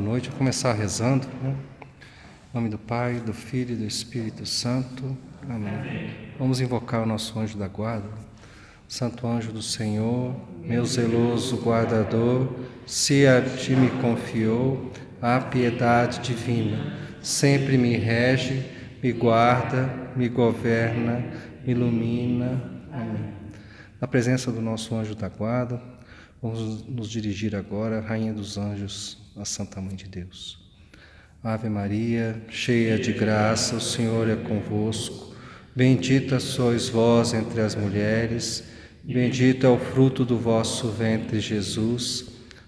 boa noite. Vou começar rezando, né? Em nome do Pai, do Filho e do Espírito Santo. Amém. Vamos invocar o nosso anjo da guarda. Santo anjo do Senhor, meu zeloso guardador, se a ti me confiou a piedade divina, sempre me rege, me guarda, me governa, me ilumina. Amém. Na presença do nosso anjo da guarda, vamos nos dirigir agora, Rainha dos Anjos, a Santa Mãe de Deus. Ave Maria, cheia de graça, o Senhor é convosco. Bendita sois vós entre as mulheres, bendito é o fruto do vosso ventre, Jesus.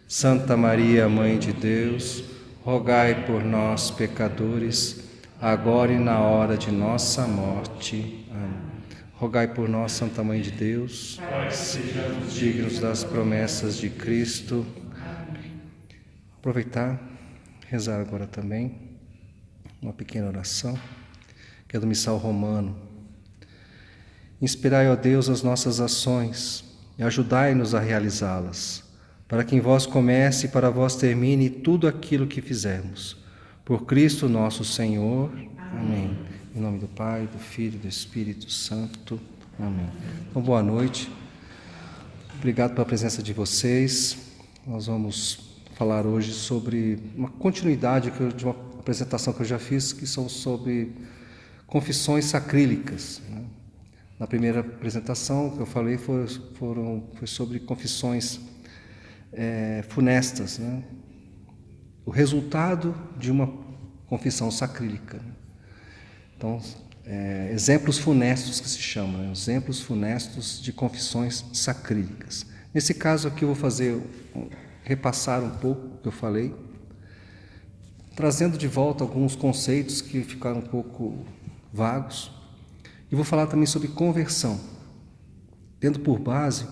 Santa Maria, Mãe de Deus, rogai por nós, pecadores, agora e na hora de nossa morte. Amém. Rogai por nós, Santa Mãe de Deus, sejamos dignos das promessas de Cristo. Aproveitar, rezar agora também uma pequena oração, que é do Missal Romano. Inspirai, ó Deus, as nossas ações e ajudai-nos a realizá-las, para que em vós comece e para vós termine tudo aquilo que fizermos. Por Cristo nosso Senhor. Amém. Em nome do Pai, do Filho e do Espírito Santo. Amém. Então, boa noite. Obrigado pela presença de vocês. Nós vamos falar hoje sobre uma continuidade de uma apresentação que eu já fiz, que são sobre confissões sacrílicas, né? Na primeira apresentação que eu falei foi sobre confissões funestas, né? O resultado de uma confissão sacrílica. Então, exemplos funestos que se chamam, né? Exemplos funestos de confissões sacrílicas. Nesse caso aqui eu vou repassar um pouco o que eu falei, trazendo de volta alguns conceitos que ficaram um pouco vagos, e vou falar também sobre conversão, tendo por base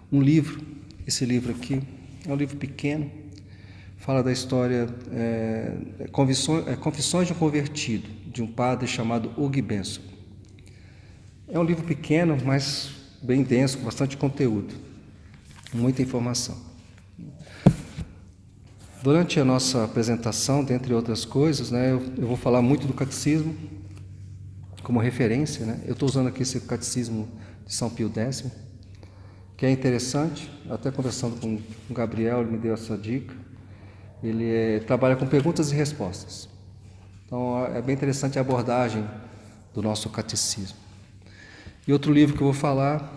um livro. Esse livro aqui é um livro pequeno, fala da história Confissões de um Convertido, de um padre chamado Hugh Benson. É um livro pequeno, mas bem denso, com bastante conteúdo, muita informação. Durante a nossa apresentação, dentre outras coisas, né, eu vou falar muito do catecismo como referência, né? Eu estou usando aqui esse catecismo de São Pio X, que é interessante. Até conversando com o Gabriel, ele me deu essa dica. Ele trabalha com perguntas e respostas. Então, é bem interessante a abordagem do nosso catecismo. E outro livro que eu vou falar,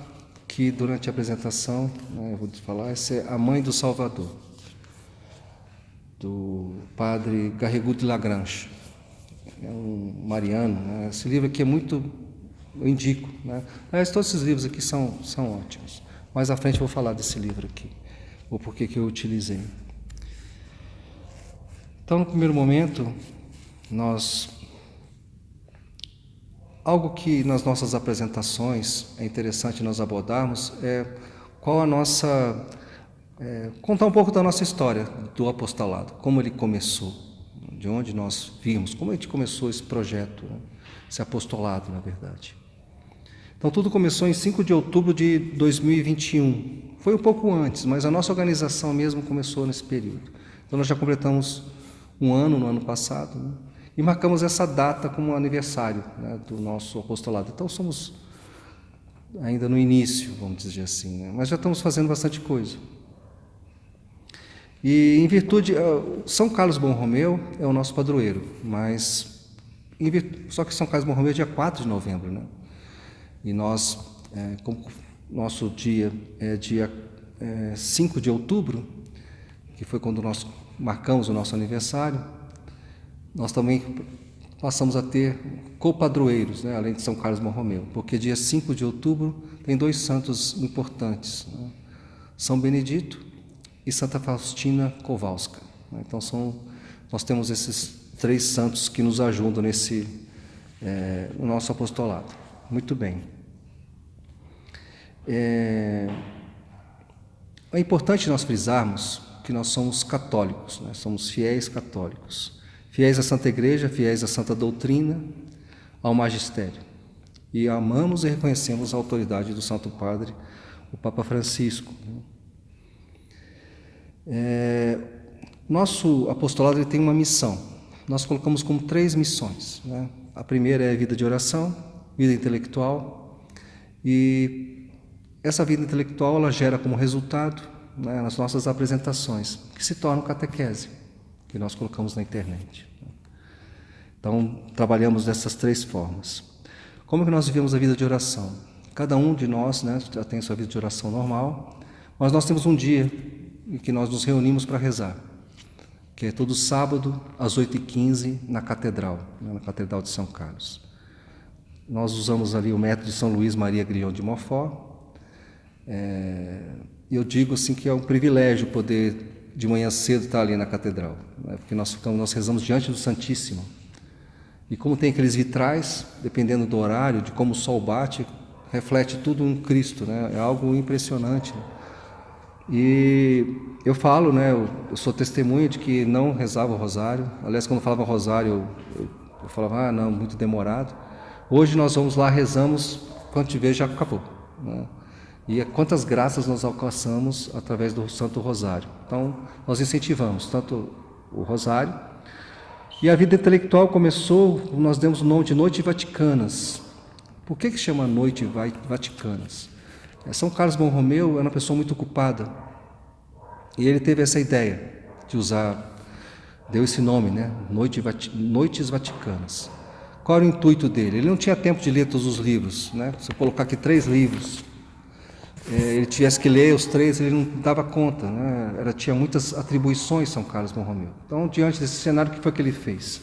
que durante a apresentação, né, eu vou falar, é A Mãe do Salvador, do padre Garrigou de Lagrange. É um mariano, né? Esse livro aqui é muito... eu indico, né? Aliás, todos esses livros aqui são ótimos. Mais à frente eu vou falar desse livro aqui, ou por que eu utilizei. Então, no primeiro momento, algo que nas nossas apresentações é interessante nós abordarmos é qual a nossa... contar um pouco da nossa história do apostolado, como ele começou, de onde nós vimos, como a gente começou esse projeto, né? Esse apostolado, na verdade. Então, tudo começou em 5 de outubro de 2021. Foi um pouco antes, mas a nossa organização mesmo começou nesse período. Então, nós já completamos um ano no ano passado, né? E marcamos essa data como aniversário, né, do nosso apostolado. Então, somos ainda no início, vamos dizer assim, né? Mas já estamos fazendo bastante coisa. E em virtude... São Carlos Borromeu é o nosso padroeiro, mas... só que São Carlos Borromeu é dia 4 de novembro, né? E nós, como nosso dia é dia 5 de outubro, que foi quando nós marcamos o nosso aniversário, nós também passamos a ter copadroeiros, né, além de São Carlos Borromeu, porque dia 5 de outubro tem 2 santos importantes, né? São Benedito e Santa Faustina Kowalska. Então, nós temos esses 3 santos que nos ajudam no nosso apostolado. Muito bem. É importante nós frisarmos que nós somos católicos, né? Somos fiéis católicos, fiéis à Santa Igreja, fiéis à Santa Doutrina, ao Magistério. E amamos e reconhecemos a autoridade do Santo Padre, o Papa Francisco. Nosso apostolado ele tem uma missão. Nós colocamos como 3 missões, né? A primeira é a vida de oração, vida intelectual, e essa vida intelectual ela gera como resultado, né, as nossas apresentações, que se tornam catequese, que nós colocamos na internet. Então, trabalhamos dessas 3 formas. Como que nós vivemos a vida de oração? Cada um de nós, né, já tem sua vida de oração normal, mas nós temos um dia em que nós nos reunimos para rezar, que é todo sábado, às 8h15, na Catedral, né, na Catedral de São Carlos. Nós usamos ali o método de São Luís Maria Grignon de Montfort. Eu digo assim que é um privilégio poder, de manhã cedo, estar ali na Catedral, né, porque nós rezamos diante do Santíssimo. E como tem aqueles vitrais, dependendo do horário, de como o sol bate, reflete tudo em Cristo, né? É algo impressionante. E eu falo, né? Eu sou testemunha de que não rezava o rosário. Aliás, quando eu falava rosário, eu falava, não, muito demorado. Hoje nós vamos lá, rezamos, quando te vê já acabou, né? E quantas graças nós alcançamos através do Santo Rosário. Então, nós incentivamos tanto o rosário. E a vida intelectual começou, nós demos o nome de Noites Vaticanas. Por que chama Noites Vaticanas? São Carlos Borromeu era uma pessoa muito ocupada. E ele teve essa ideia de usar, deu esse nome, né? Noites Vaticanas. Qual era o intuito dele? Ele não tinha tempo de ler todos os livros, né? Se eu colocar aqui 3 livros, ele tivesse que ler os 3, ele não dava conta, né? Tinha muitas atribuições São Carlos Borromeu. Então, diante desse cenário, o que foi que ele fez?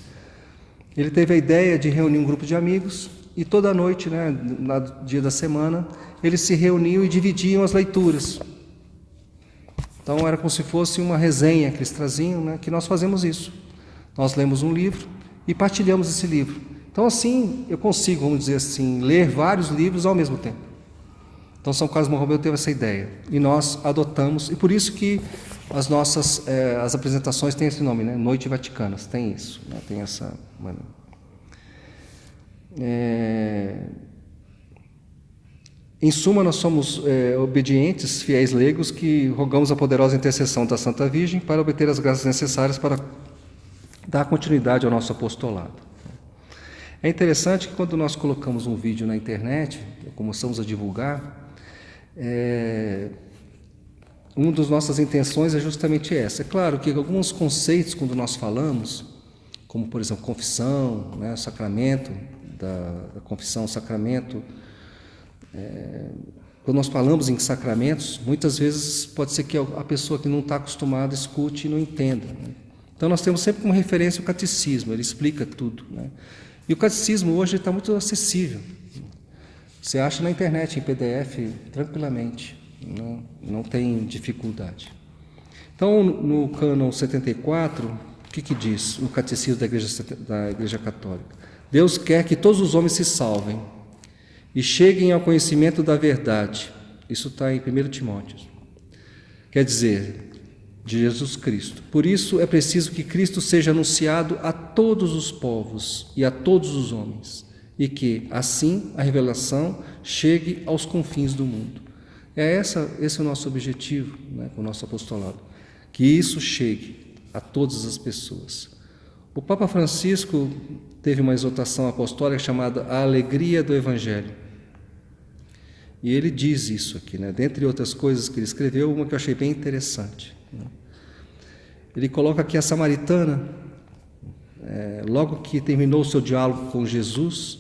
Ele teve a ideia de reunir um grupo de amigos e toda noite, né, no dia da semana, eles se reuniam e dividiam as leituras. Então, era como se fosse uma resenha que eles traziam, né, que nós fazemos isso. Nós lemos um livro e partilhamos esse livro. Então, assim, eu consigo, vamos dizer assim, ler vários livros ao mesmo tempo. Então, São Carlos Borromeu teve essa ideia e nós adotamos, e por isso que as nossas as apresentações têm esse nome, né? Noites Vaticanas, tem isso, né? Tem essa... Em suma, nós somos obedientes, fiéis leigos, que rogamos a poderosa intercessão da Santa Virgem para obter as graças necessárias para dar continuidade ao nosso apostolado. É interessante que quando nós colocamos um vídeo na internet, começamos a divulgar, uma das nossas intenções é justamente essa. É claro que alguns conceitos, quando nós falamos, como, por exemplo, confissão, né, sacramento, da confissão, sacramento, quando nós falamos em sacramentos, muitas vezes pode ser que a pessoa que não está acostumada escute e não entenda, né? Então, nós temos sempre como referência o catecismo, ele explica tudo, né? E o catecismo hoje está muito acessível. Você acha na internet, em PDF, tranquilamente, não tem dificuldade. Então, no cânon 74, o que diz o Catecismo da Igreja Católica? Deus quer que todos os homens se salvem e cheguem ao conhecimento da verdade. Isso está em 1 Timóteo. Quer dizer, de Jesus Cristo. Por isso é preciso que Cristo seja anunciado a todos os povos e a todos os homens, e que, assim, a revelação chegue aos confins do mundo. Esse é o nosso objetivo, né, com o nosso apostolado, que isso chegue a todas as pessoas. O Papa Francisco teve uma exortação apostólica chamada A Alegria do Evangelho. E ele diz isso aqui, né? Dentre outras coisas que ele escreveu, uma que eu achei bem interessante, né? Ele coloca aqui a samaritana, logo que terminou o seu diálogo com Jesus,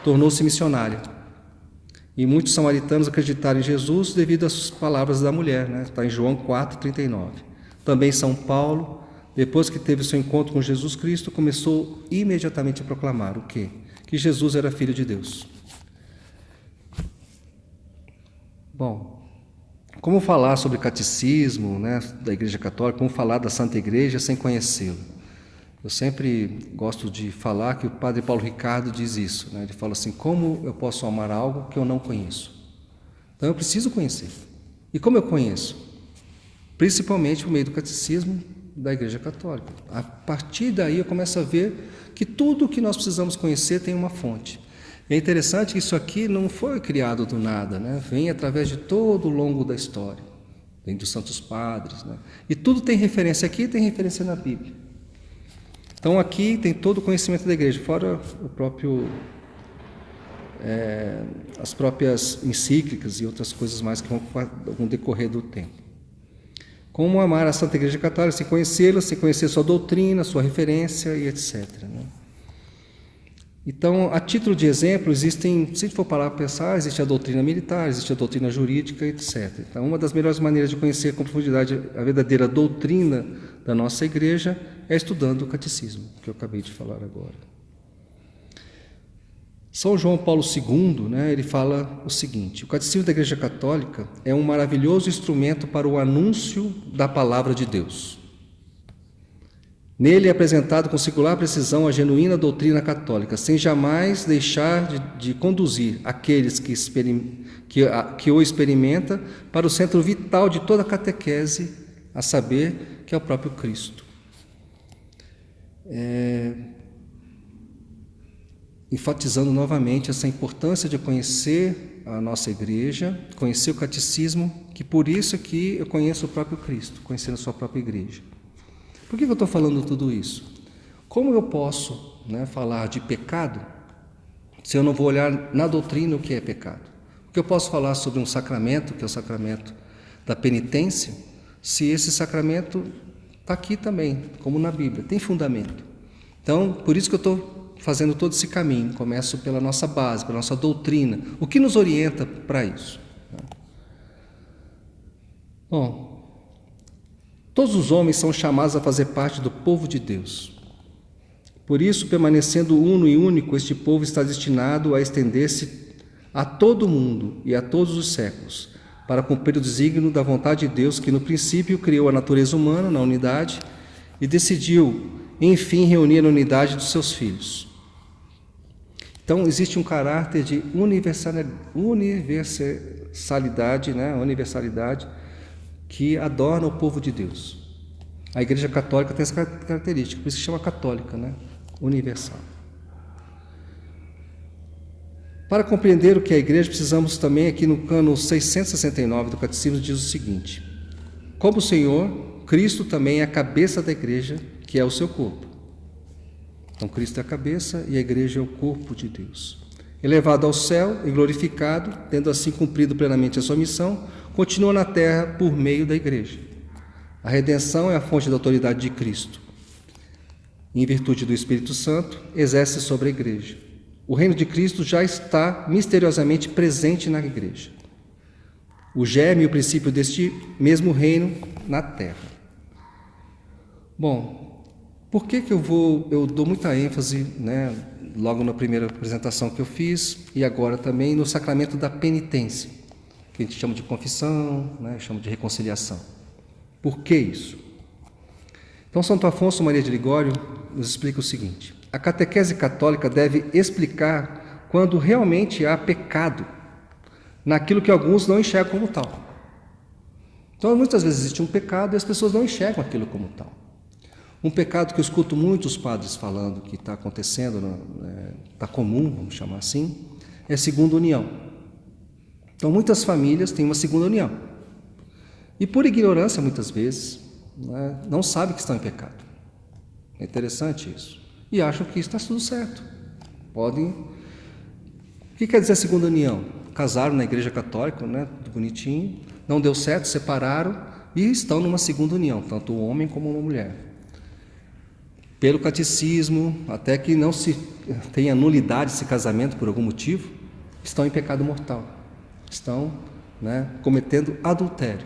tornou-se missionária. E muitos samaritanos acreditaram em Jesus devido às palavras da mulher, né? Está em João 4,39. Também São Paulo, depois que teve seu encontro com Jesus Cristo, começou imediatamente a proclamar o quê? Que Jesus era Filho de Deus. Bom, como falar sobre catecismo, né, da Igreja Católica, como falar da Santa Igreja sem conhecê-lo? Eu sempre gosto de falar que o Padre Paulo Ricardo diz isso, né? Ele fala assim, como eu posso amar algo que eu não conheço? Então eu preciso conhecer. E como eu conheço? Principalmente por meio do catecismo da Igreja Católica. A partir daí eu começo a ver que tudo o que nós precisamos conhecer tem uma fonte. É interessante que isso aqui não foi criado do nada, né? Vem através de todo o longo da história. vem dos santos padres, né? E tudo tem referência aqui, tem referência na Bíblia. Então aqui tem todo o conhecimento da igreja, fora o próprio, as próprias encíclicas e outras coisas mais que vão decorrer do tempo. Como amar a Santa Igreja Católica, sem conhecê-la, sem conhecer sua doutrina, sua referência e etc. Né? Então, a título de exemplo, existem, se a gente for parar para pensar, existe a doutrina militar, existe a doutrina jurídica, etc. Então, uma das melhores maneiras de conhecer com profundidade a verdadeira doutrina da nossa igreja é estudando o catecismo, que eu acabei de falar agora. São João Paulo II, né, ele fala o seguinte: o catecismo da Igreja Católica é um maravilhoso instrumento para o anúncio da palavra de Deus. Nele é apresentado com singular precisão a genuína doutrina católica, sem jamais deixar de conduzir aqueles que o experimenta para o centro vital de toda a catequese, a saber, que é o próprio Cristo. Enfatizando novamente essa importância de conhecer a nossa igreja, conhecer o catecismo, que por isso que eu conheço o próprio Cristo, conhecendo a sua própria igreja. Por que eu estou falando tudo isso? Como eu posso, né, falar de pecado se eu não vou olhar na doutrina o que é pecado? Porque eu posso falar sobre um sacramento, que é o sacramento da penitência, se esse sacramento está aqui também, como na Bíblia, tem fundamento. Então, por isso que eu estou fazendo todo esse caminho. Começo pela nossa base, pela nossa doutrina. O que nos orienta para isso? Bom, todos os homens são chamados a fazer parte do povo de Deus. Por isso, permanecendo uno e único, este povo está destinado a estender-se a todo o mundo e a todos os séculos, para cumprir o desígnio da vontade de Deus, que no princípio criou a natureza humana na unidade e decidiu, enfim, reunir na unidade dos seus filhos. Então, existe um caráter de universalidade, né? Universalidade que adorna o povo de Deus. A Igreja Católica tem essa característica, por isso que chama católica, né? Universal. Para compreender o que é a Igreja, precisamos também, aqui no cano 669 do Catecismo, diz o seguinte: como o Senhor, Cristo também é a cabeça da Igreja, que é o seu corpo. Então, Cristo é a cabeça e a igreja é o corpo de Deus. Elevado ao céu e glorificado, tendo assim cumprido plenamente a sua missão, continua na terra por meio da igreja. A redenção é a fonte da autoridade de Cristo. Em virtude do Espírito Santo, exerce sobre a igreja. O reino de Cristo já está misteriosamente presente na igreja. O germe e o princípio deste mesmo reino na terra. Bom, por que eu dou muita ênfase, né, logo na primeira apresentação que eu fiz e agora também no sacramento da penitência, que a gente chama de confissão, né, chama de reconciliação. Por que isso? Então, Santo Afonso Maria de Ligório nos explica o seguinte: a catequese católica deve explicar quando realmente há pecado naquilo que alguns não enxergam como tal. Então, muitas vezes existe um pecado e as pessoas não enxergam aquilo como tal. Um pecado que eu escuto muitos padres falando que está acontecendo, está comum, vamos chamar assim, é segunda união. Então, muitas famílias têm uma segunda união. E por ignorância, muitas vezes, né, não sabem que estão em pecado. É interessante isso. E acham que está tudo certo. Podem... O que quer dizer segunda união? Casaram na igreja católica, né, tudo bonitinho, não deu certo, separaram e estão numa segunda união, tanto o homem como uma mulher. Pelo catecismo, até que não se tenha nulidade esse casamento por algum motivo, estão em pecado mortal, estão, né, cometendo adultério.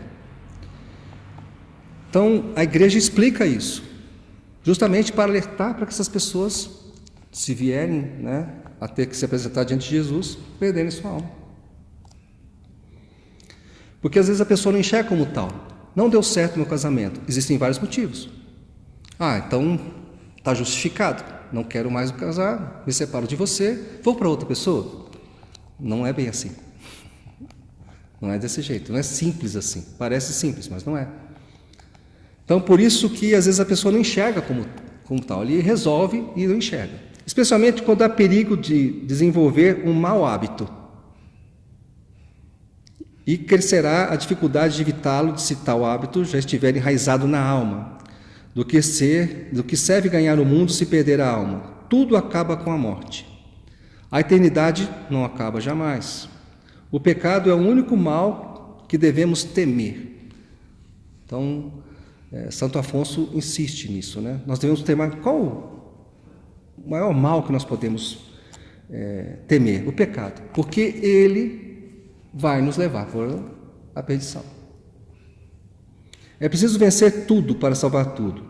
Então, a igreja explica isso, justamente para alertar para que essas pessoas, se vierem, né, a ter que se apresentar diante de Jesus, perderem sua alma. Porque às vezes a pessoa não enxerga como tal. Não deu certo meu casamento. Existem vários motivos. Então está justificado. Não quero mais casar, me separo de você, vou para outra pessoa. Não é bem assim. Não é desse jeito. Não é simples assim. Parece simples, mas não é. Então, por isso que às vezes a pessoa não enxerga como tal. Ele resolve e não enxerga. Especialmente quando há perigo de desenvolver um mau hábito. E crescerá a dificuldade de evitá-lo se tal hábito já estiver enraizado na alma. Do que serve ganhar o mundo se perder a alma? Tudo acaba com a morte. A eternidade não acaba jamais. O pecado é o único mal que devemos temer. Então, Santo Afonso insiste nisso, né? Nós devemos temer. Qual o maior mal que nós podemos temer? O pecado. Porque ele vai nos levar à perdição. É preciso vencer tudo para salvar tudo,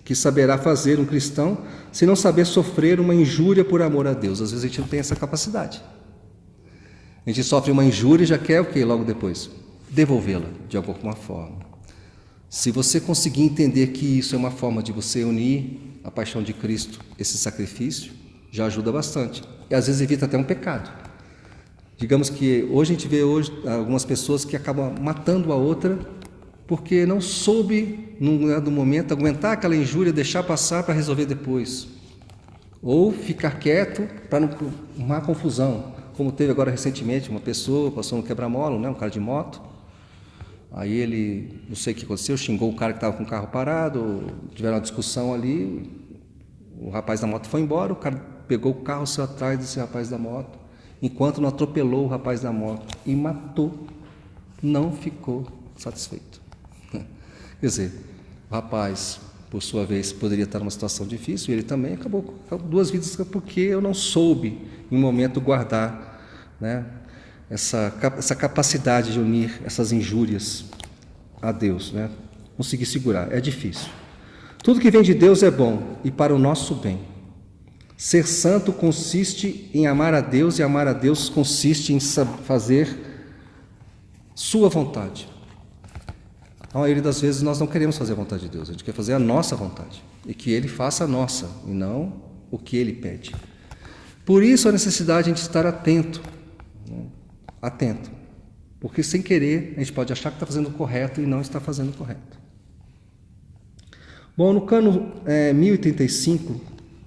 que saberá fazer um cristão se não saber sofrer uma injúria por amor a Deus. Às vezes a gente não tem essa capacidade. A gente sofre uma injúria e já quer o quê logo depois? Devolvê-la de alguma forma. Se você conseguir entender que isso é uma forma de você unir a paixão de Cristo, esse sacrifício, já ajuda bastante. E às vezes evita até um pecado. Digamos que hoje a gente vê algumas pessoas que acabam matando a outra porque não soube, num dado momento, aguentar aquela injúria, deixar passar para resolver depois. Ou ficar quieto para não arrumar confusão. Como teve agora recentemente, uma pessoa passou no quebra-mola, né, um cara de moto. Aí ele, não sei o que aconteceu, xingou o cara que estava com o carro parado, tiveram uma discussão ali, o rapaz da moto foi embora, o cara pegou o carro, saiu atrás desse rapaz da moto, enquanto não atropelou o rapaz da moto e matou, não ficou satisfeito. Quer dizer, o rapaz, por sua vez, poderia estar numa situação difícil, e ele também acabou 2 vidas porque eu não soube, em um momento, guardar, né, essa capacidade de unir essas injúrias a Deus, né? Conseguir segurar, é difícil. Tudo que vem de Deus é bom e para o nosso bem. Ser santo consiste em amar a Deus, e amar a Deus consiste em fazer sua vontade. A maioria das vezes nós não queremos fazer a vontade de Deus, a gente quer fazer a nossa vontade, e que Ele faça a nossa, e não o que Ele pede. Por isso a necessidade de a gente estar atento, né? Atento, porque sem querer a gente pode achar que está fazendo o correto e não está fazendo o correto. Bom, no cano 1085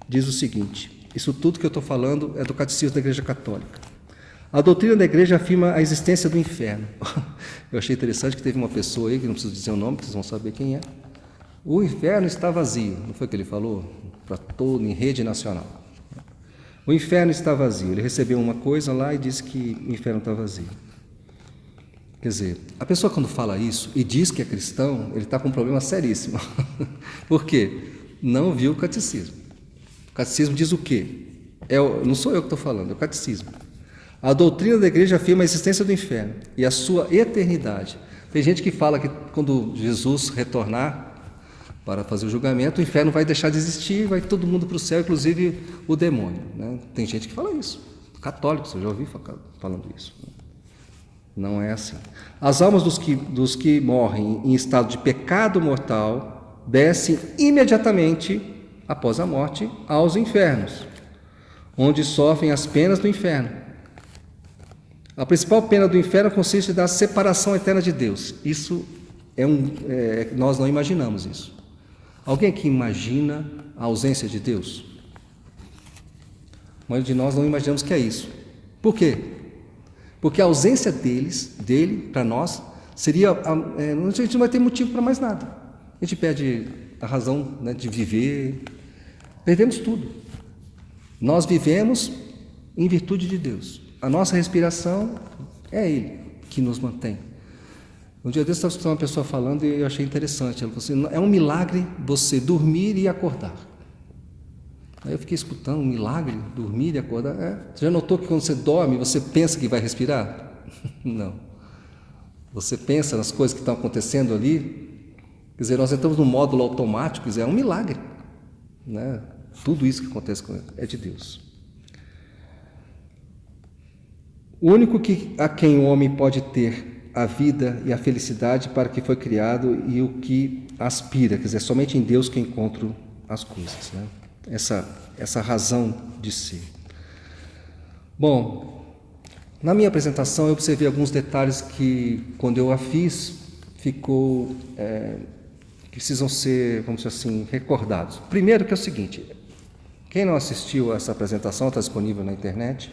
diz o seguinte, isso tudo que eu estou falando é do Catecismo da Igreja Católica. A doutrina da Igreja afirma a existência do inferno. Eu achei interessante que teve uma pessoa aí, que não preciso dizer o nome, que vocês vão saber quem é. O inferno está vazio, não foi o que ele falou? Para todo, em rede nacional. O inferno está vazio. Ele recebeu uma coisa lá e disse que o inferno está vazio. Quer dizer, a pessoa quando fala isso e diz que é cristão, ele está com um problema seríssimo. Por quê? Não viu o catecismo. O catecismo diz o quê? Não sou eu que estou falando, é o catecismo. A doutrina da Igreja afirma a existência do inferno e a sua eternidade. Tem gente que fala que quando Jesus retornar para fazer o julgamento, o inferno vai deixar de existir, vai todo mundo para o céu, inclusive o demônio, né? Tem gente que fala isso, católicos, eu já ouvi falando isso. Não é assim. As almas dos que morrem em estado de pecado mortal descem imediatamente após a morte aos infernos, onde sofrem as penas do inferno. A principal pena do inferno consiste na separação eterna de Deus. Isso nós não imaginamos isso. Alguém aqui imagina a ausência de Deus? A maioria de nós não imaginamos que é isso. Por quê? Porque a ausência dele, para nós, seria... a gente não vai ter motivo para mais nada. A gente perde a razão, né, de viver. Perdemos tudo. Nós vivemos em virtude de Deus. A nossa respiração é Ele que nos mantém. Um dia desse eu estava escutando uma pessoa falando e eu achei interessante. Ela falou assim, é um milagre você dormir e acordar. Aí eu fiquei escutando, um milagre, dormir e acordar. Você já notou que quando você dorme, você pensa que vai respirar? Não. Você pensa nas coisas que estão acontecendo ali. Quer dizer, nós entramos no módulo automático, quer dizer, é um milagre, né? Tudo isso que acontece é de Deus. O único a quem o homem pode ter a vida e a felicidade para que foi criado e o que aspira, quer dizer, somente em Deus que eu encontro as coisas, né? Essa razão de ser. Bom, na minha apresentação eu observei alguns detalhes que, quando eu a fiz, ficou que precisam ser, vamos dizer assim, recordados. Primeiro que é o seguinte, quem não assistiu a essa apresentação, está disponível na internet.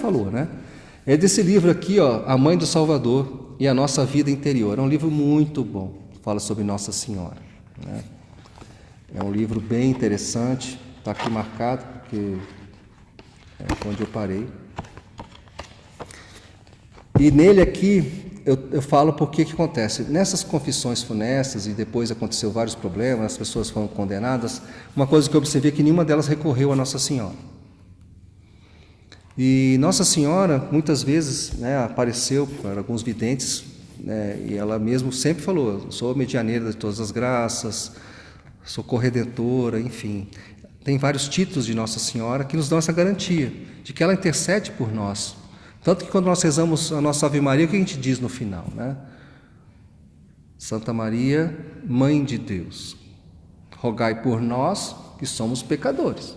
falou, né? É desse livro aqui, ó, A Mãe do Salvador e a Nossa Vida Interior. É um livro muito bom, fala sobre Nossa Senhora, né? É um livro bem interessante, está aqui marcado, porque é onde eu parei. E nele aqui, eu falo por que acontece. Nessas confissões funestas, e depois aconteceu vários problemas, as pessoas foram condenadas, uma coisa que eu observei é que nenhuma delas recorreu a Nossa Senhora. E Nossa Senhora, muitas vezes, né, apareceu para alguns videntes, né, e ela mesmo sempre falou: sou medianeira de todas as graças, sou corredentora, enfim. Tem vários títulos de Nossa Senhora que nos dão essa garantia de que ela intercede por nós. Tanto que quando nós rezamos a nossa Ave Maria, o que a gente diz no final, né? Santa Maria, Mãe de Deus, rogai por nós que somos pecadores,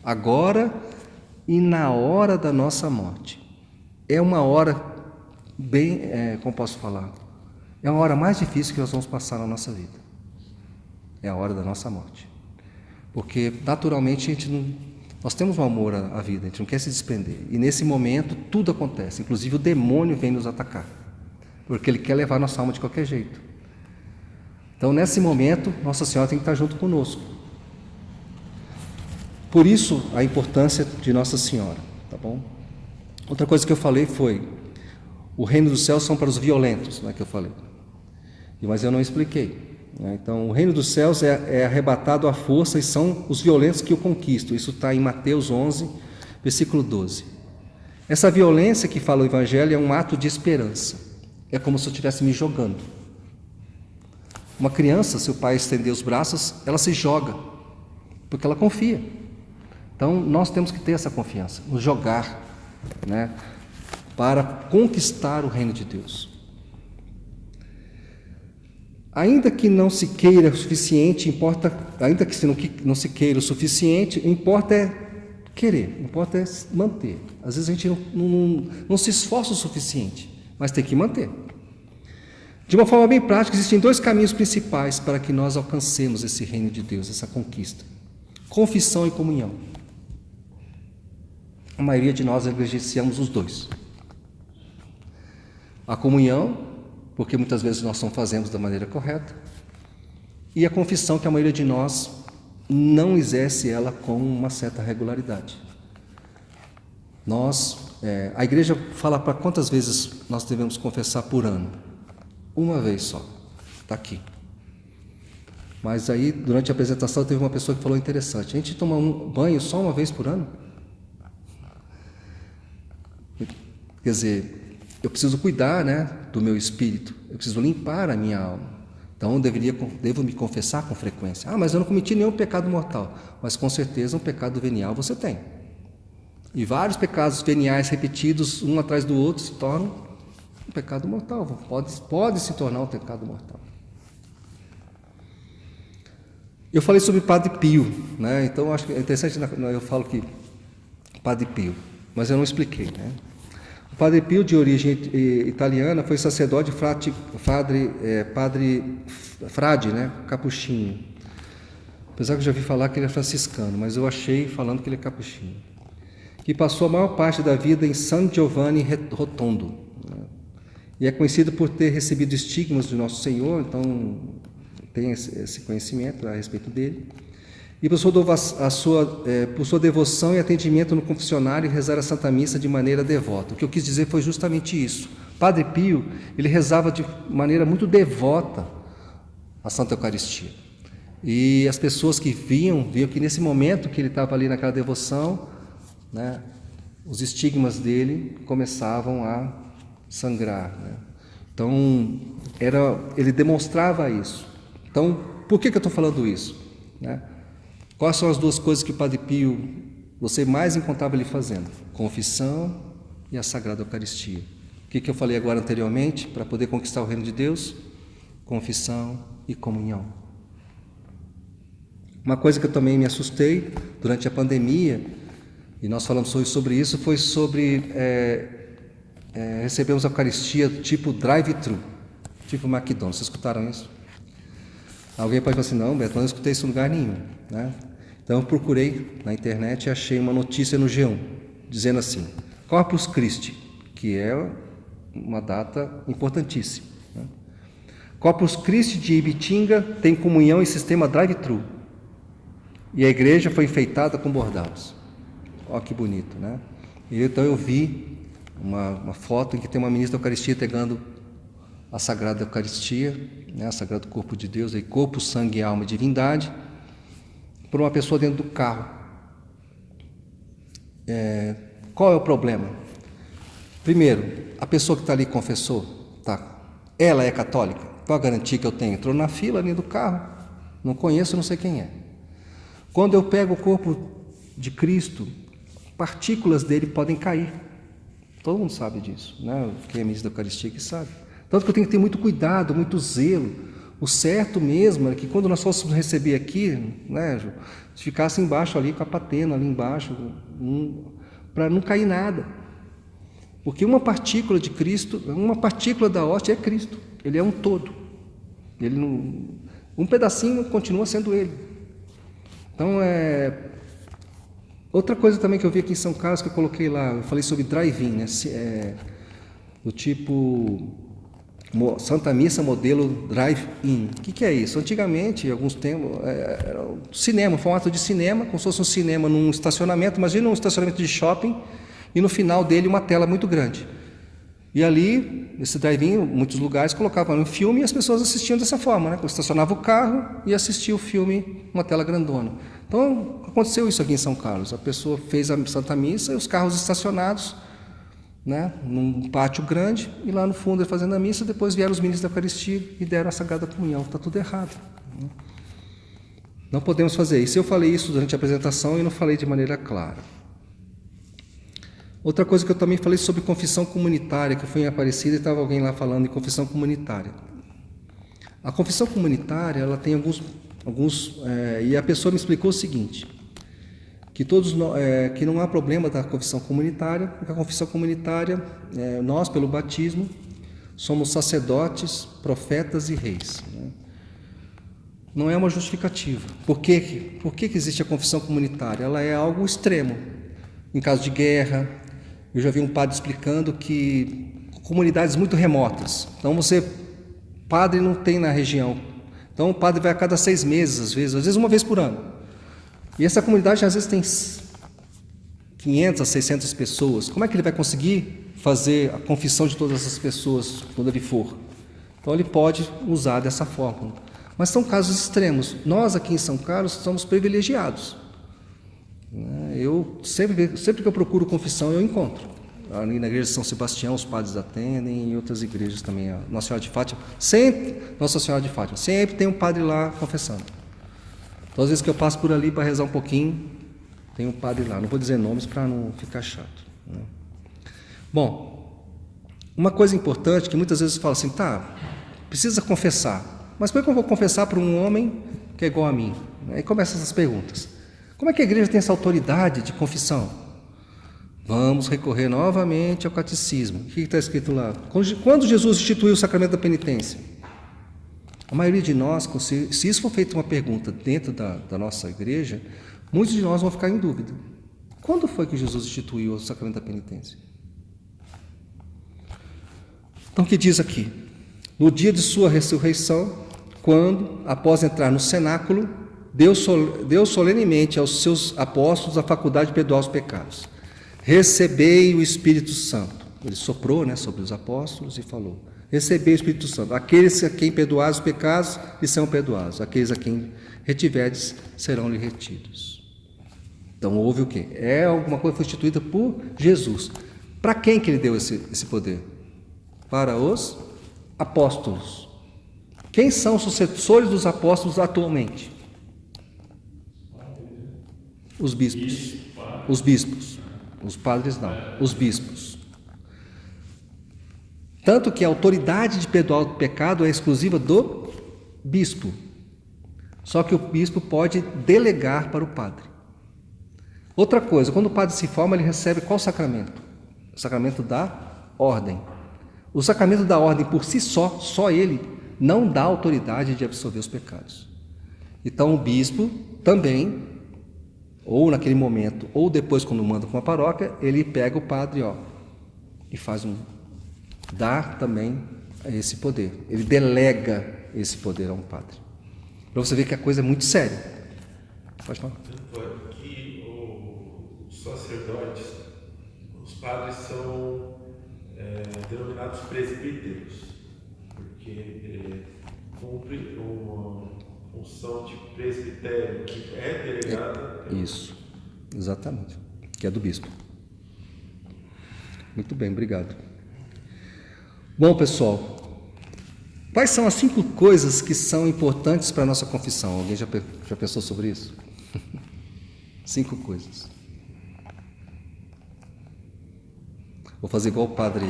agora e na hora da nossa morte. É uma hora bem, como posso falar? É a hora mais difícil que nós vamos passar na nossa vida. É a hora da nossa morte. Porque, naturalmente, nós temos um amor à vida, a gente não quer se desprender. E nesse momento, tudo acontece. Inclusive, o demônio vem nos atacar. Porque ele quer levar nossa alma de qualquer jeito. Então, nesse momento, Nossa Senhora tem que estar junto conosco. Por isso, a importância de Nossa Senhora, tá bom? Outra coisa que eu falei foi: o reino dos céus são para os violentos, né, que eu falei. Mas eu não expliquei. Então, o reino dos céus é arrebatado à força e são os violentos que o conquistam. Isso está em Mateus 11, versículo 12. Essa violência que fala o Evangelho é um ato de esperança. É como se eu estivesse me jogando. Uma criança, se o pai estender os braços, ela se joga, porque ela confia. Então, nós temos que ter essa confiança, nos jogar, né, para conquistar o reino de Deus. Ainda que não se queira o suficiente, ainda que não se queira o suficiente, importa é querer, importa é manter. Às vezes a gente não se esforça o suficiente, mas tem que manter. De uma forma bem prática, existem dois caminhos principais para que nós alcancemos esse reino de Deus, essa conquista: confissão e comunhão. A maioria de nós negligenciamos os dois. A comunhão, porque muitas vezes nós não fazemos da maneira correta, e a confissão, que a maioria de nós não exerce ela com uma certa regularidade. A igreja fala para quantas vezes nós devemos confessar por ano? Uma vez só, está aqui. Mas aí, durante a apresentação, teve uma pessoa que falou interessante: a gente toma um banho só uma vez por ano? Quer dizer, eu preciso cuidar, né, do meu espírito, eu preciso limpar a minha alma. Então, eu devo me confessar com frequência. Ah, mas eu não cometi nenhum pecado mortal. Mas, com certeza, um pecado venial você tem. E vários pecados veniais repetidos, um atrás do outro, se tornam um pecado mortal. Pode se tornar um pecado mortal. Eu falei sobre Padre Pio, né? Então, acho que é interessante, eu falo que Padre Pio, mas eu não expliquei, né? O Padre Pio, de origem italiana, foi sacerdote frade, né? Capuchinho. Apesar que eu já vi falar que ele é franciscano, mas eu achei falando que ele é capuchinho. Que passou a maior parte da vida em San Giovanni Rotondo, né? E é conhecido por ter recebido estigmas do Nosso Senhor, então tem esse conhecimento a respeito dele. E por sua devoção e atendimento no confessionário, rezar a Santa Missa de maneira devota. O que eu quis dizer foi justamente isso. Padre Pio, ele rezava de maneira muito devota a Santa Eucaristia. E as pessoas que viam que nesse momento que ele estava ali naquela devoção, né, os estigmas dele começavam a sangrar, né? Então, ele demonstrava isso. Então, por que eu estou falando isso, né? Quais são as duas coisas que o Padre Pio, você mais encontrava ele fazendo? Confissão e a Sagrada Eucaristia. O que eu falei agora anteriormente, para poder conquistar o reino de Deus? Confissão e comunhão. Uma coisa que eu também me assustei durante a pandemia, e nós falamos sobre isso, foi sobre recebemos a Eucaristia tipo drive-thru, tipo McDonald's. Vocês escutaram isso? Alguém pode falar assim: não, Beto, eu não escutei isso em lugar nenhum, né? Então eu procurei na internet e achei uma notícia no G1, dizendo assim: Corpus Christi, que é uma data importantíssima, né? Corpus Christi de Ibitinga tem comunhão em sistema drive-thru. E a igreja foi enfeitada com bordados. Olha que bonito, né? E então eu vi uma foto em que tem uma ministra da Eucaristia entregando a Sagrada Eucaristia, né, o Sagrado Corpo de Deus, aí, corpo, sangue, alma e divindade, por uma pessoa dentro do carro. Qual é o problema? Primeiro, a pessoa que está ali confessou, tá? Ela é católica? Qual a garantia que eu tenho? Entrou na fila ali do carro, não conheço, não sei quem é. Quando eu pego o corpo de Cristo, partículas dele podem cair. Todo mundo sabe disso, né? Quem é ministro da Eucaristia que sabe. Tanto que eu tenho que ter muito cuidado, muito zelo. O certo mesmo é que quando nós fôssemos receber aqui, né, ficasse embaixo ali com a patena ali embaixo, para não cair nada. Porque uma partícula de Cristo, uma partícula da hóstia é Cristo. Ele é um todo. Ele não, um pedacinho continua sendo ele. Então, outra coisa também que eu vi aqui em São Carlos, que eu coloquei lá, eu falei sobre drive-in, né? Do tipo Santa Missa modelo drive-in. O que é isso? Antigamente, alguns tempos, era cinema, formato de cinema, como se fosse um cinema num estacionamento. Imagina um estacionamento de shopping e no final dele uma tela muito grande. E ali, nesse drive-in, muitos lugares colocavam um filme e as pessoas assistiam dessa forma, né? Estacionava o carro e assistia o filme numa tela grandona. Então, aconteceu isso aqui em São Carlos. A pessoa fez a Santa Missa e os carros estacionados, né, num pátio grande, e lá no fundo ele fazendo a missa. Depois vieram os ministros da Eucaristia e deram a Sagrada Comunhão. Está tudo errado. Não podemos fazer isso. Eu falei isso durante a apresentação e não falei de maneira clara. Outra coisa que eu também falei sobre confissão comunitária, que eu fui em Aparecida e estava alguém lá falando de confissão comunitária. A confissão comunitária, ela tem alguns e a pessoa me explicou o seguinte, que não há problema da confissão comunitária, porque a confissão comunitária, nós, pelo batismo, somos sacerdotes, profetas e reis, né? Não é uma justificativa. Por que existe a confissão comunitária? Ela é algo extremo. Em caso de guerra, eu já vi um padre explicando que comunidades muito remotas, então padre não tem na região, então o padre vai a cada 6 meses, às vezes uma vez por ano. E essa comunidade às vezes tem 500 a 600 pessoas. Como é que ele vai conseguir fazer a confissão de todas essas pessoas quando ele for? Então ele pode usar dessa forma. Mas são casos extremos. Nós aqui em São Carlos somos privilegiados. Eu sempre que eu procuro confissão, eu encontro. Ali na igreja de São Sebastião, os padres atendem, e outras igrejas também. A Nossa Senhora de Fátima, sempre tem um padre lá confessando. Então, às vezes que eu passo por ali para rezar um pouquinho, tem um padre lá. Não vou dizer nomes para não ficar chato. Bom, uma coisa importante que muitas vezes fala assim, precisa confessar. Mas por que eu vou confessar para um homem que é igual a mim? Aí começam essas perguntas. Como é que a igreja tem essa autoridade de confissão? Vamos recorrer novamente ao catecismo. O que está escrito lá? Quando Jesus instituiu o sacramento da penitência? A maioria de nós, se isso for feita uma pergunta dentro da nossa igreja, muitos de nós vão ficar em dúvida. Quando foi que Jesus instituiu o sacramento da penitência? Então, o que diz aqui? No dia de sua ressurreição, quando, após entrar no cenáculo, deu solenemente aos seus apóstolos a faculdade de perdoar os pecados. Recebei o Espírito Santo. Ele soprou, sobre os apóstolos e falou: recebei o Espírito Santo. Aqueles a quem perdoares os pecados, lhes serão perdoados. Aqueles a quem retiverdes, serão-lhe retidos. Então houve o quê? Alguma coisa que foi instituída por Jesus. Para quem que ele deu esse poder? Para os apóstolos. Quem são os sucessores dos apóstolos atualmente? Os bispos. Os bispos. Os padres não, os bispos. Tanto que a autoridade de perdoar o pecado é exclusiva do bispo. Só que o bispo pode delegar para o padre. Outra coisa, quando o padre se forma, ele recebe qual sacramento? O sacramento da ordem. O sacramento da ordem por si só ele, não dá autoridade de absolver os pecados. Então o bispo também, ou naquele momento, ou depois quando manda para uma paróquia, ele pega o padre e dá também esse poder. Ele delega esse poder a um padre. Para você ver que a coisa é muito séria. Pode falar. Que os sacerdotes, os padres são denominados presbíteros, porque cumpre uma função de presbitério que é delegada. Isso, exatamente, que é do bispo. Muito bem, obrigado. Bom, pessoal, quais são as 5 coisas que são importantes para a nossa confissão? Alguém já pensou sobre isso? 5 coisas. Vou fazer igual o padre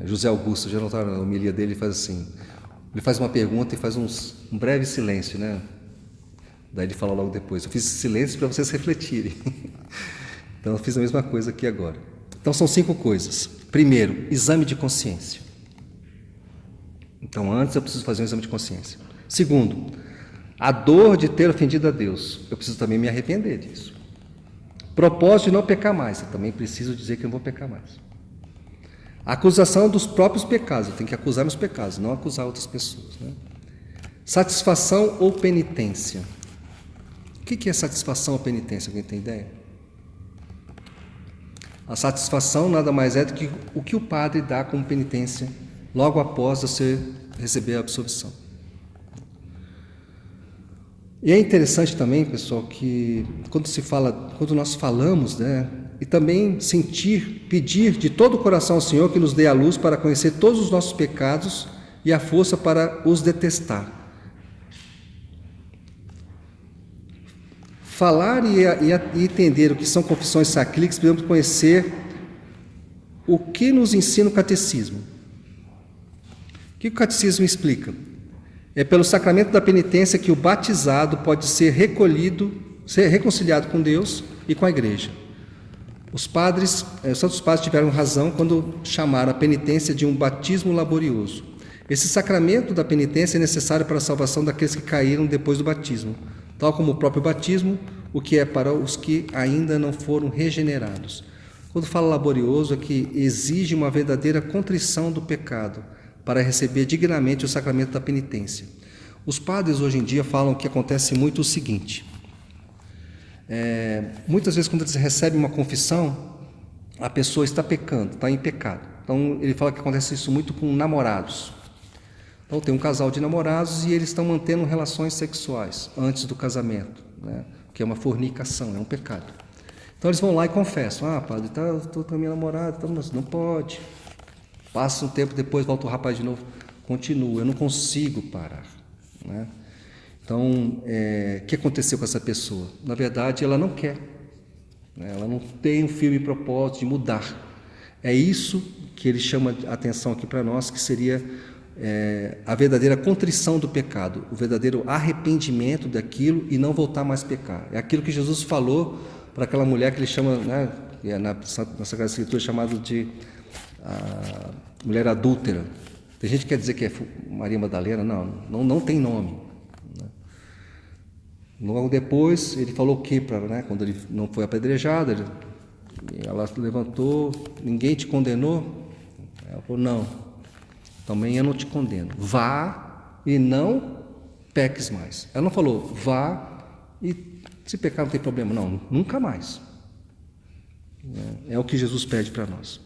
José Augusto, já notaram a homilia dele, ele faz assim. Ele faz uma pergunta e faz um breve silêncio, Daí ele fala logo depois: eu fiz silêncio para vocês refletirem. Então eu fiz a mesma coisa aqui agora. Então são 5 coisas. Primeiro, exame de consciência. Então antes eu preciso fazer um exame de consciência. Segundo, a dor de ter ofendido a Deus. Eu preciso também me arrepender disso. Propósito de não pecar mais. Eu também preciso dizer que eu não vou pecar mais. A acusação dos próprios pecados. Eu tenho que acusar meus pecados, não acusar outras pessoas. Satisfação ou penitência. O que é satisfação ou penitência? Alguém tem ideia? A satisfação nada mais é do que o que o padre dá como penitência logo após você receber a absolvição. E é interessante também, pessoal, que quando nós falamos, e também pedir de todo o coração ao Senhor que nos dê a luz para conhecer todos os nossos pecados e a força para os detestar. Falar e entender o que são confissões sacrílegas, precisamos conhecer o que nos ensina o catecismo. O que o catecismo explica? É pelo sacramento da penitência que o batizado pode ser reconciliado com Deus e com a igreja. Os santos padres tiveram razão quando chamaram a penitência de um batismo laborioso. Esse sacramento da penitência é necessário para a salvação daqueles que caíram depois do batismo, tal como o próprio batismo, o que é para os que ainda não foram regenerados. Quando fala laborioso, é que exige uma verdadeira contrição do pecado para receber dignamente o sacramento da penitência. Os padres hoje em dia falam que acontece muito o seguinte: muitas vezes quando eles recebem uma confissão, a pessoa está pecando, está em pecado. Então ele fala que acontece isso muito com namorados. Então tem um casal de namorados e eles estão mantendo relações sexuais antes do casamento, né? Que é uma fornicação, é um pecado. Então eles vão lá e confessam: padre, estou com a minha namorada, não pode. Passa um tempo depois, volta o rapaz de novo, continua, eu não consigo parar, né? Então, o que aconteceu com essa pessoa? Na verdade, ela não quer, né? Ela não tem um firme propósito de mudar. É isso que ele chama a atenção aqui para nós, que seria a verdadeira contrição do pecado, o verdadeiro arrependimento daquilo e não voltar mais a pecar. É aquilo que Jesus falou para aquela mulher que ele chama, né, que é na Sagrada Escritura chamado de mulher adúltera. Tem gente que quer dizer que é Maria Madalena, não tem nome. Logo depois, ele falou o que, né, quando ele não foi apedrejado, ela levantou: ninguém te condenou? Ela falou: não, também eu não te condeno, vá e não peques mais. Ela não falou: vá e se pecar não tem problema, não, nunca mais. É o que Jesus pede para nós.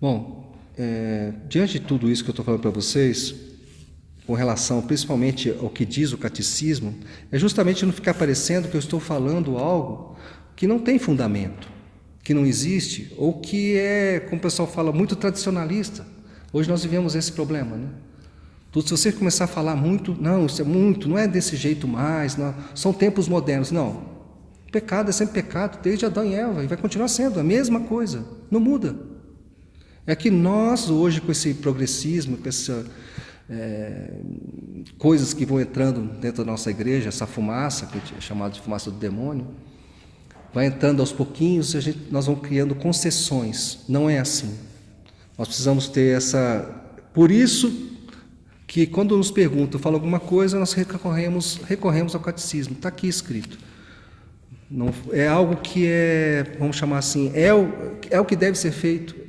Bom, diante de tudo isso que eu estou falando para vocês, com relação principalmente ao que diz o catecismo, é justamente não ficar parecendo que eu estou falando algo que não tem fundamento, que não existe, ou que é, como o pessoal fala, muito tradicionalista. Hoje nós vivemos esse problema, né? Então, se você começar a falar muito, não, isso é muito, não é desse jeito mais, não, são tempos modernos. Não, pecado é sempre pecado, desde Adão e Eva, e vai continuar sendo a mesma coisa, não muda. É que nós hoje, com esse progressismo, com essa coisas que vão entrando dentro da nossa igreja, essa fumaça, que é chamada de fumaça do demônio, vai entrando aos pouquinhos e nós vamos criando concessões. Não é assim. Nós precisamos ter essa... Por isso que quando nos perguntam, fala alguma coisa, nós recorremos ao catecismo. Está aqui escrito. Não, é algo que vamos chamar assim, é o que deve ser feito.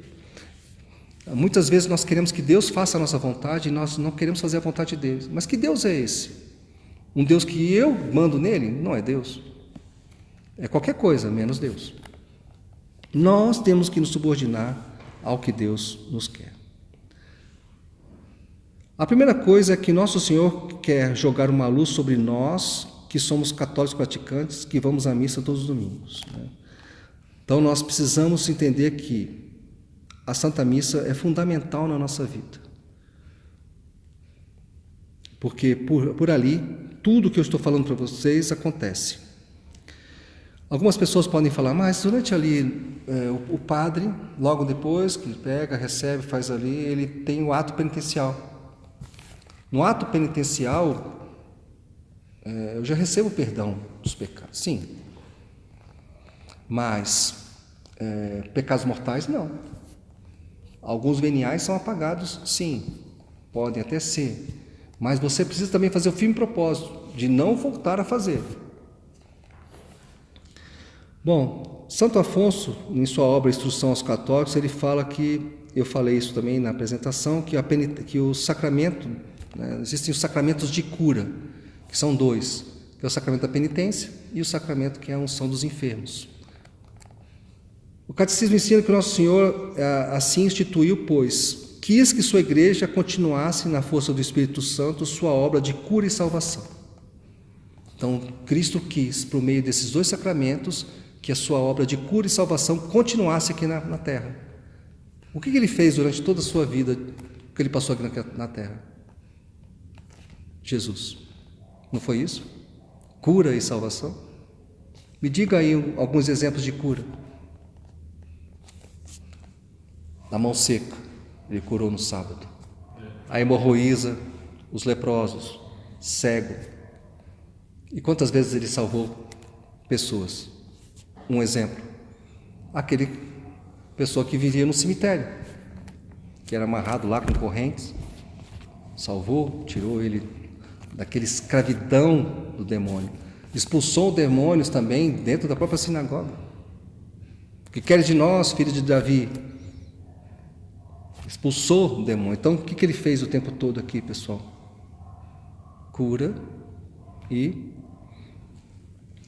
Muitas vezes nós queremos que Deus faça a nossa vontade e nós não queremos fazer a vontade de Deus. Mas que Deus é esse? Um Deus que eu mando nele? Não é Deus. É qualquer coisa, menos Deus. Nós temos que nos subordinar ao que Deus nos quer. A primeira coisa é que Nosso Senhor quer jogar uma luz sobre nós, que somos católicos praticantes, que vamos à missa todos os domingos, né? Então nós precisamos entender que a Santa Missa é fundamental na nossa vida. Porque por ali, tudo que eu estou falando para vocês acontece. Algumas pessoas podem falar: mas durante ali, o padre, logo depois que pega, recebe, faz ali, ele tem o ato penitencial. No ato penitencial, eu já recebo perdão dos pecados, sim. Mas pecados mortais, não. Alguns veniais são apagados, sim, podem até ser, mas você precisa também fazer o firme propósito de não voltar a fazer. Bom, Santo Afonso, em sua obra Instrução aos Católicos, ele fala que, eu falei isso também na apresentação, que o sacramento, né, existem os sacramentos de cura, que são dois, que é o sacramento da penitência e o sacramento que é a unção dos enfermos. O Catecismo ensina que o Nosso Senhor assim instituiu, pois quis que sua igreja continuasse na força do Espírito Santo sua obra de cura e salvação. Então, Cristo quis, por meio desses dois sacramentos, que a sua obra de cura e salvação continuasse aqui na terra. O que ele fez durante toda a sua vida, que ele passou aqui na terra? Jesus. Não foi isso? Cura e salvação? Me diga aí alguns exemplos de cura. A mão seca, ele curou no sábado. A hemorroísa, os leprosos, cego. E quantas vezes ele salvou pessoas? Um exemplo, aquele pessoa que vivia no cemitério, que era amarrado lá com correntes, salvou, tirou ele daquela escravidão do demônio. Expulsou demônios também dentro da própria sinagoga. O que queres de nós, filho de Davi? Expulsou o demônio. Então, o que ele fez o tempo todo aqui, pessoal? Cura e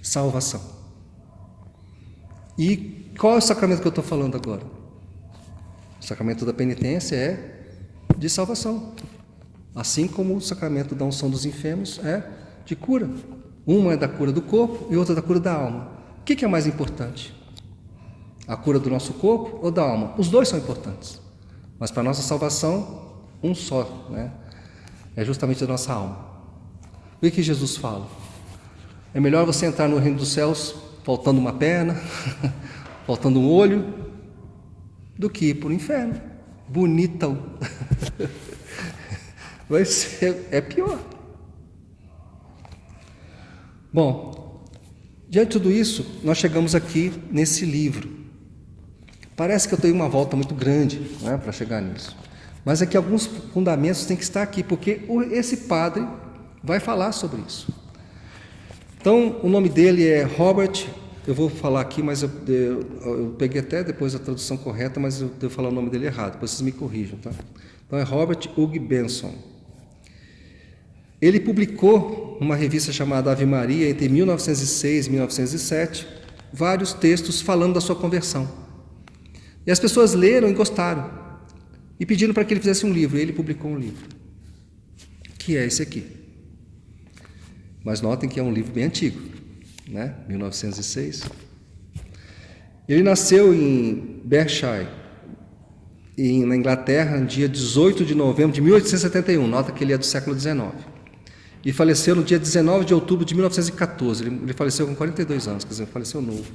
salvação. E qual é o sacramento que eu estou falando agora? O sacramento da penitência é de salvação. Assim como o sacramento da unção dos enfermos é de cura. Uma é da cura do corpo e outra da cura da alma. O que é mais importante? A cura do nosso corpo ou da alma? Os dois são importantes. Mas para a nossa salvação, um só, né? É justamente a nossa alma. O que Jesus fala? É melhor você entrar no reino dos céus faltando uma perna, faltando um olho, do que ir para o inferno. Bonitão. Vai ser, é pior. Bom, diante de tudo isso, nós chegamos aqui nesse livro. Parece que eu tenho uma volta muito grande, né, para chegar nisso. Mas é que alguns fundamentos têm que estar aqui, porque esse padre vai falar sobre isso. Então, o nome dele é Robert, eu vou falar aqui, mas eu peguei até depois a tradução correta, mas eu devo falar o nome dele errado, depois vocês me corrijam, tá? Então é Robert Hugh Benson. Ele publicou numa revista chamada Ave Maria, entre 1906 e 1907, vários textos falando da sua conversão. E as pessoas leram e gostaram, e pediram para que ele fizesse um livro, e ele publicou um livro, que é esse aqui. Mas notem que é um livro bem antigo, né? 1906. Ele nasceu em Berkshire, na Inglaterra, no dia 18 de novembro de 1871, nota que ele é do século XIX. E faleceu no dia 19 de outubro de 1914, ele faleceu com 42 anos, quer dizer, faleceu novo.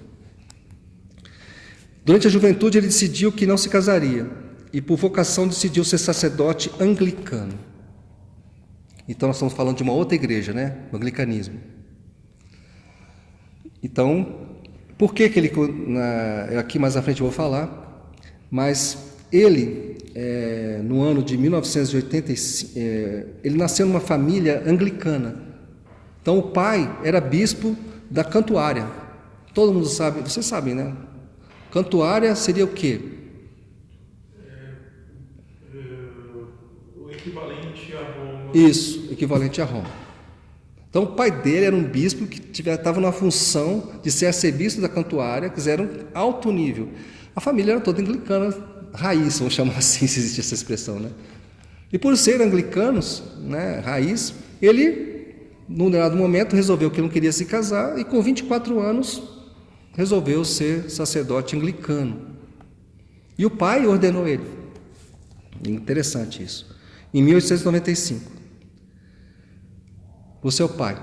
Durante a juventude ele decidiu que não se casaria, e por vocação decidiu ser sacerdote anglicano. Então nós estamos falando de uma outra igreja, né? O anglicanismo. Então, por que ele... aqui mais à frente eu vou falar, mas ele, no ano de 1985, ele nasceu numa família anglicana. Então o pai era bispo da Cantuária. Todo mundo sabe, vocês sabem, né? Cantuária seria o quê? O equivalente a Roma. Isso, equivalente a Roma. Então o pai dele era um bispo que estava na função de ser arcebispo da Cantuária, que era um alto nível. A família era toda anglicana, raiz, vamos chamar assim, se existe essa expressão, né? E por ser anglicanos, né, raiz, ele, num determinado momento, resolveu que não queria se casar e com 24 anos resolveu ser sacerdote anglicano. E o pai ordenou ele. Interessante isso. Em 1895. O seu pai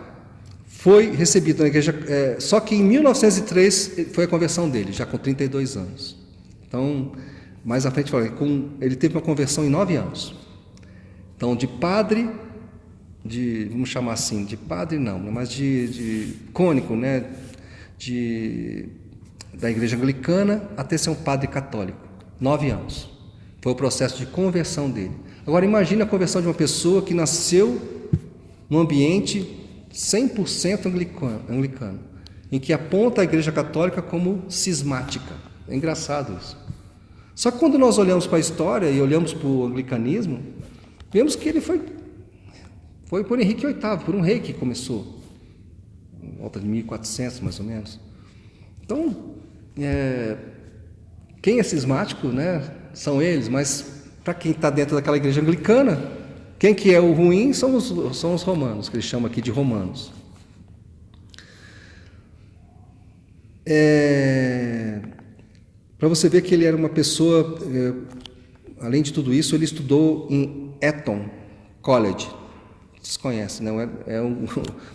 foi recebido na igreja, só que em 1903 foi a conversão dele, já com 32 anos. Então, mais à frente, ele teve uma conversão em 9 anos. Então, de padre, vamos chamar assim, de padre não, mas de cônico, né, da igreja anglicana até ser um padre católico. 9 anos. Foi o processo de conversão dele. Agora, imagine a conversão de uma pessoa que nasceu num ambiente 100% anglicano, em que aponta a igreja católica como cismática. É engraçado isso. Só que quando nós olhamos para a história e olhamos para o anglicanismo, vemos que ele foi por Henrique VIII, por um rei que começou, em volta de 1400 mais ou menos. Então, quem é cismático, né, são eles, mas para quem está dentro daquela igreja anglicana, quem que é o ruim são os romanos, que eles chamam aqui de romanos. Para você ver que ele era uma pessoa, além de tudo isso, ele estudou em Eton College. Vocês conhecem, não é?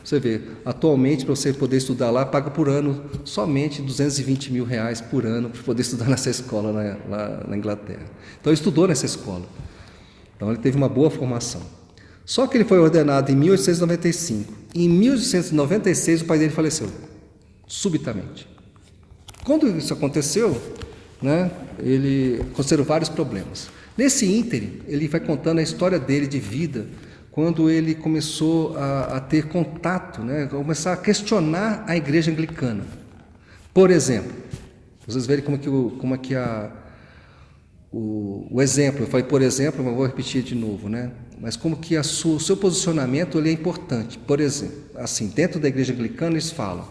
Você vê, atualmente, para você poder estudar lá, paga por ano somente R$220 mil por ano para poder estudar nessa escola lá na Inglaterra. Então, ele estudou nessa escola. Então, ele teve uma boa formação. Só que ele foi ordenado em 1895. E em 1896, o pai dele faleceu, subitamente. Quando isso aconteceu, né, ele aconteceram vários problemas. Nesse ínterim, ele vai contando a história dele de vida, quando ele começou a ter contato, né, começar a questionar a igreja anglicana. Por exemplo, vocês verem como é que o exemplo, eu falei por exemplo, mas vou repetir de novo, né? Mas como que o seu posicionamento ele é importante. Por exemplo, assim, dentro da igreja anglicana eles falam: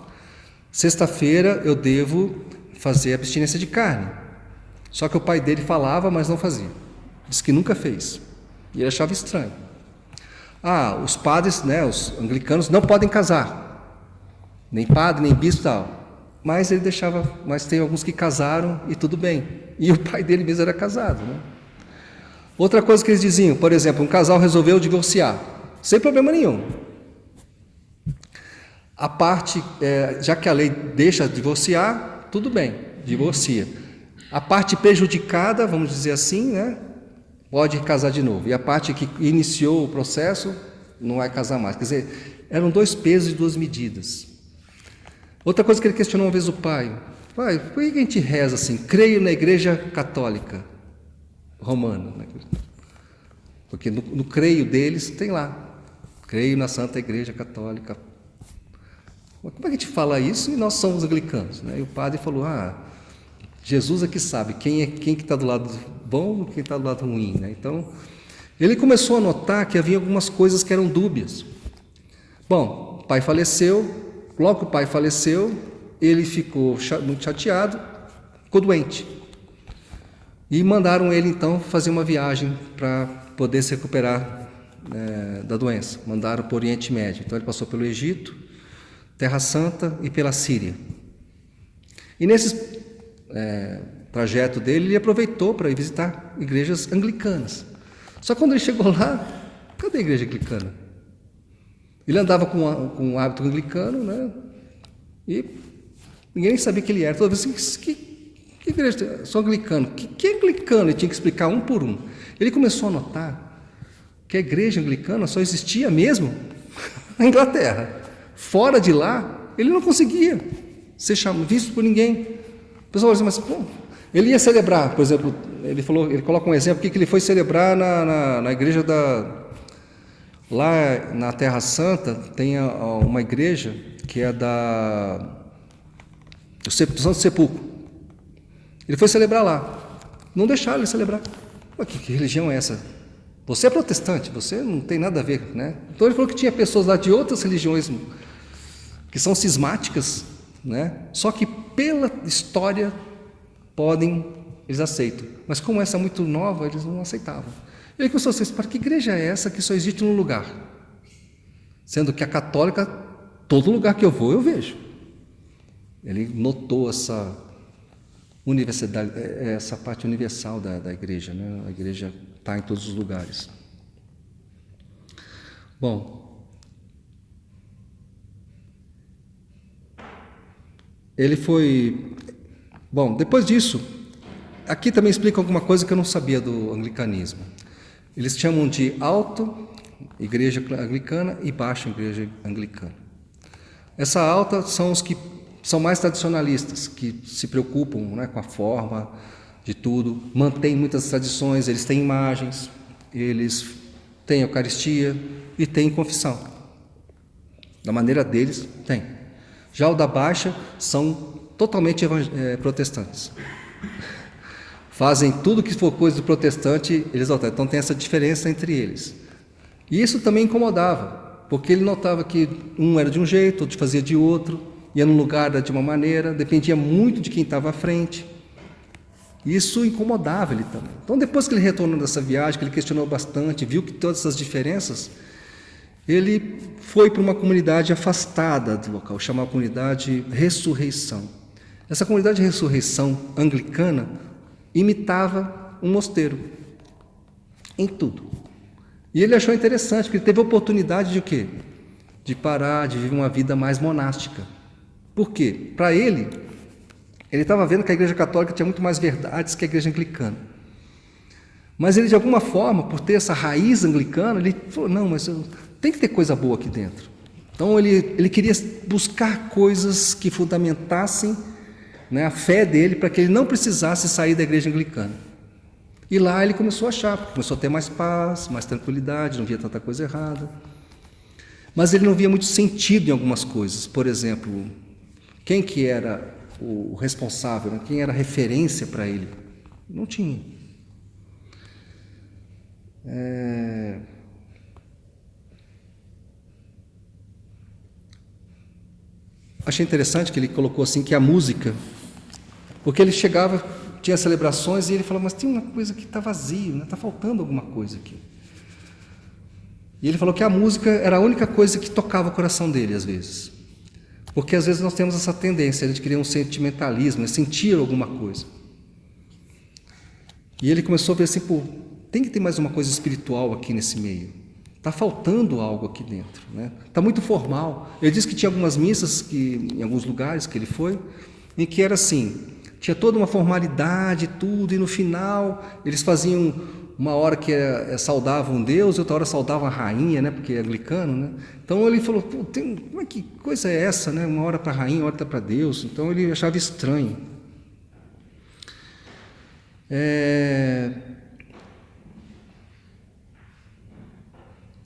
sexta-feira eu devo fazer abstinência de carne. Só que o pai dele falava, mas não fazia. Diz que nunca fez. E ele achava estranho. Os padres, né, os anglicanos, não podem casar. Nem padre, nem bispo e tal. Mas ele deixava, mas tem alguns que casaram e tudo bem. E o pai dele mesmo era casado, né? Outra coisa que eles diziam, por exemplo, um casal resolveu divorciar, sem problema nenhum. A parte, já que a lei deixa divorciar, tudo bem, divorcia. A parte prejudicada, vamos dizer assim, né, pode casar de novo. E a parte que iniciou o processo não vai casar mais. Quer dizer, eram 2 pesos e 2 medidas. Outra coisa que ele questionou uma vez o pai: pai, por que a gente reza assim? Creio na Igreja Católica Romana. Né? Porque no creio deles tem lá, creio na Santa Igreja Católica. Como é que a gente fala isso e nós somos anglicanos? Né? E o padre falou: Jesus é que sabe quem que está do lado bom e quem está do lado ruim. Né? Então, ele começou a notar que havia algumas coisas que eram dúbias. Bom, o pai faleceu. Logo que o pai faleceu, ele ficou muito chateado, ficou doente. E mandaram ele, então, fazer uma viagem para poder se recuperar da doença. Mandaram para o Oriente Médio. Então, ele passou pelo Egito, Terra Santa e pela Síria. E nesse trajeto dele, ele aproveitou para ir visitar igrejas anglicanas. Só que quando ele chegou lá, cadê a igreja anglicana? Ele andava com um hábito anglicano, né? E ninguém nem sabia que ele era. Toda vez assim, que igreja? Sou anglicano. Que anglicano? Ele tinha que explicar um por um. Ele começou a notar que a igreja anglicana só existia mesmo na Inglaterra. Fora de lá, ele não conseguia ser visto por ninguém. O pessoal dizia, mas pô, ele ia celebrar, por exemplo, ele coloca um exemplo que ele foi celebrar na igreja lá na Terra Santa, tem uma igreja que é do Santo Sepulcro. Ele foi celebrar lá. Não deixaram ele celebrar. Mas que religião é essa? Você é protestante, você não tem nada a ver, né? Então ele falou que tinha pessoas lá de outras religiões que são cismáticas, né? Só que pela história eles aceitam. Mas como essa é muito nova, eles não aceitavam. Ele começou a dizer, para que igreja é essa que só existe num lugar? Sendo que a católica, todo lugar que eu vou, eu vejo. Ele notou essa universidade, essa parte universal da igreja, né? A igreja está em todos os lugares. Bom, depois disso, aqui também explica alguma coisa que eu não sabia do anglicanismo. Eles chamam de alto igreja anglicana e baixa igreja anglicana. Essa alta são os que são mais tradicionalistas, que se preocupam, né, com a forma de tudo, mantêm muitas tradições, eles têm imagens, eles têm Eucaristia e têm confissão. Da maneira deles, tem. Já o da baixa são totalmente protestantes. Fazem tudo que for coisa do protestante, eles alteram. Então tem essa diferença entre eles. E isso também incomodava, porque ele notava que um era de um jeito, outro fazia de outro, ia num lugar de uma maneira, dependia muito de quem estava à frente. Isso incomodava ele também. Então depois que ele retornou dessa viagem, que ele questionou bastante, viu que todas essas diferenças, ele foi para uma comunidade afastada do local, chamada comunidade Ressurreição. Essa comunidade de Ressurreição anglicana imitava um mosteiro em tudo. E ele achou interessante, porque ele teve a oportunidade de o quê? De parar, de viver uma vida mais monástica. Por quê? Para ele estava vendo que a Igreja Católica tinha muito mais verdades que a Igreja Anglicana. Mas ele, de alguma forma, por ter essa raiz anglicana, ele falou, não, mas tem que ter coisa boa aqui dentro. Então ele queria buscar coisas que fundamentassem, né, a fé dele, para que ele não precisasse sair da igreja anglicana. E lá ele começou a achar, começou a ter mais paz, mais tranquilidade, não via tanta coisa errada. Mas ele não via muito sentido em algumas coisas. Por exemplo, quem que era o responsável, né? Quem era a referência para ele? Não tinha. Achei interessante que ele colocou assim que a música, porque ele chegava, tinha celebrações e ele falava, mas tem uma coisa que está vazio, né? Está faltando alguma coisa aqui. E ele falou que a música era a única coisa que tocava o coração dele, às vezes. Porque às vezes nós temos essa tendência de querer um sentimentalismo, de sentir alguma coisa. E ele começou a ver assim, pô, tem que ter mais uma coisa espiritual aqui nesse meio. Está faltando algo aqui dentro, né? Está muito formal. Ele disse que tinha algumas missas, em alguns lugares que ele foi, em que era assim, tinha toda uma formalidade, tudo, e no final eles faziam uma hora que saudavam Deus e outra hora saudavam a rainha, né? Porque é anglicano, né? Então ele falou, pô, como é que coisa é essa, né? Uma hora para a rainha, uma hora para Deus. Então ele achava estranho.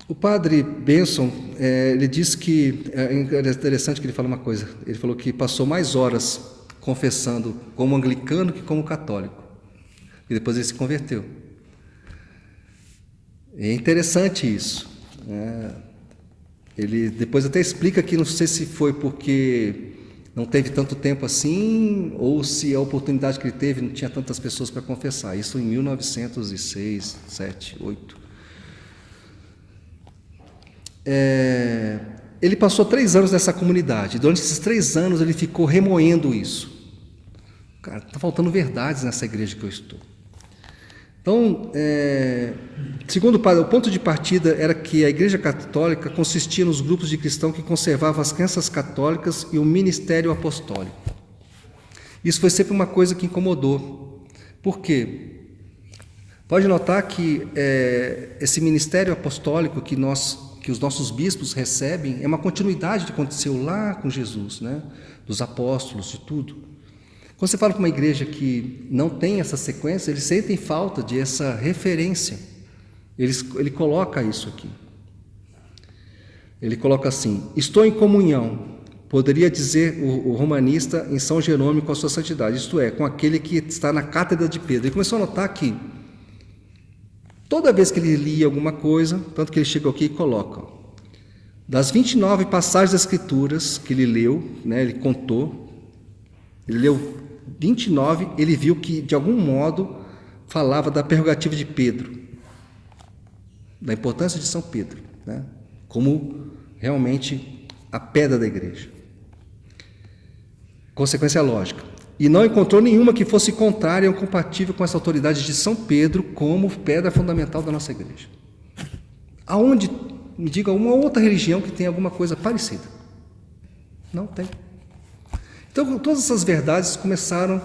O padre Benson, ele disse que, é interessante que ele fala uma coisa, ele falou que passou mais horas confessando como anglicano que como católico, e depois ele se converteu. É interessante isso, né? Ele depois até explica que não sei se foi porque não teve tanto tempo assim, ou se a oportunidade que ele teve não tinha tantas pessoas para confessar, isso em 1906, 7, 8. Ele passou 3 anos nessa comunidade. Durante esses 3 anos ele ficou remoendo isso. Cara, está faltando verdades nessa igreja que eu estou. Então, segundo o padre, o ponto de partida era que a Igreja Católica consistia nos grupos de cristãos que conservavam as crenças católicas e o ministério apostólico. Isso foi sempre uma coisa que incomodou. Por quê? Pode notar que esse ministério apostólico que os nossos bispos recebem é uma continuidade do que aconteceu lá com Jesus, né? Dos apóstolos, de tudo. Quando você fala com uma igreja que não tem essa sequência, eles sentem falta de essa referência. Ele coloca isso aqui. Ele coloca assim: estou em comunhão, poderia dizer o romanista, em São Jerônimo com a sua santidade, isto é, com aquele que está na cátedra de Pedro. Ele começou a notar que toda vez que ele lia alguma coisa, tanto que ele chegou aqui e coloca, das 29 passagens das Escrituras que ele leu, né, ele contou, ele leu 29, ele viu que, de algum modo, falava da prerrogativa de Pedro, da importância de São Pedro, né, como realmente a pedra da igreja. Consequência lógica. E não encontrou nenhuma que fosse contrária ou compatível com essa autoridade de São Pedro como pedra fundamental da nossa igreja. Aonde, me diga, uma outra religião que tem alguma coisa parecida? Não tem. Então, todas essas verdades começaram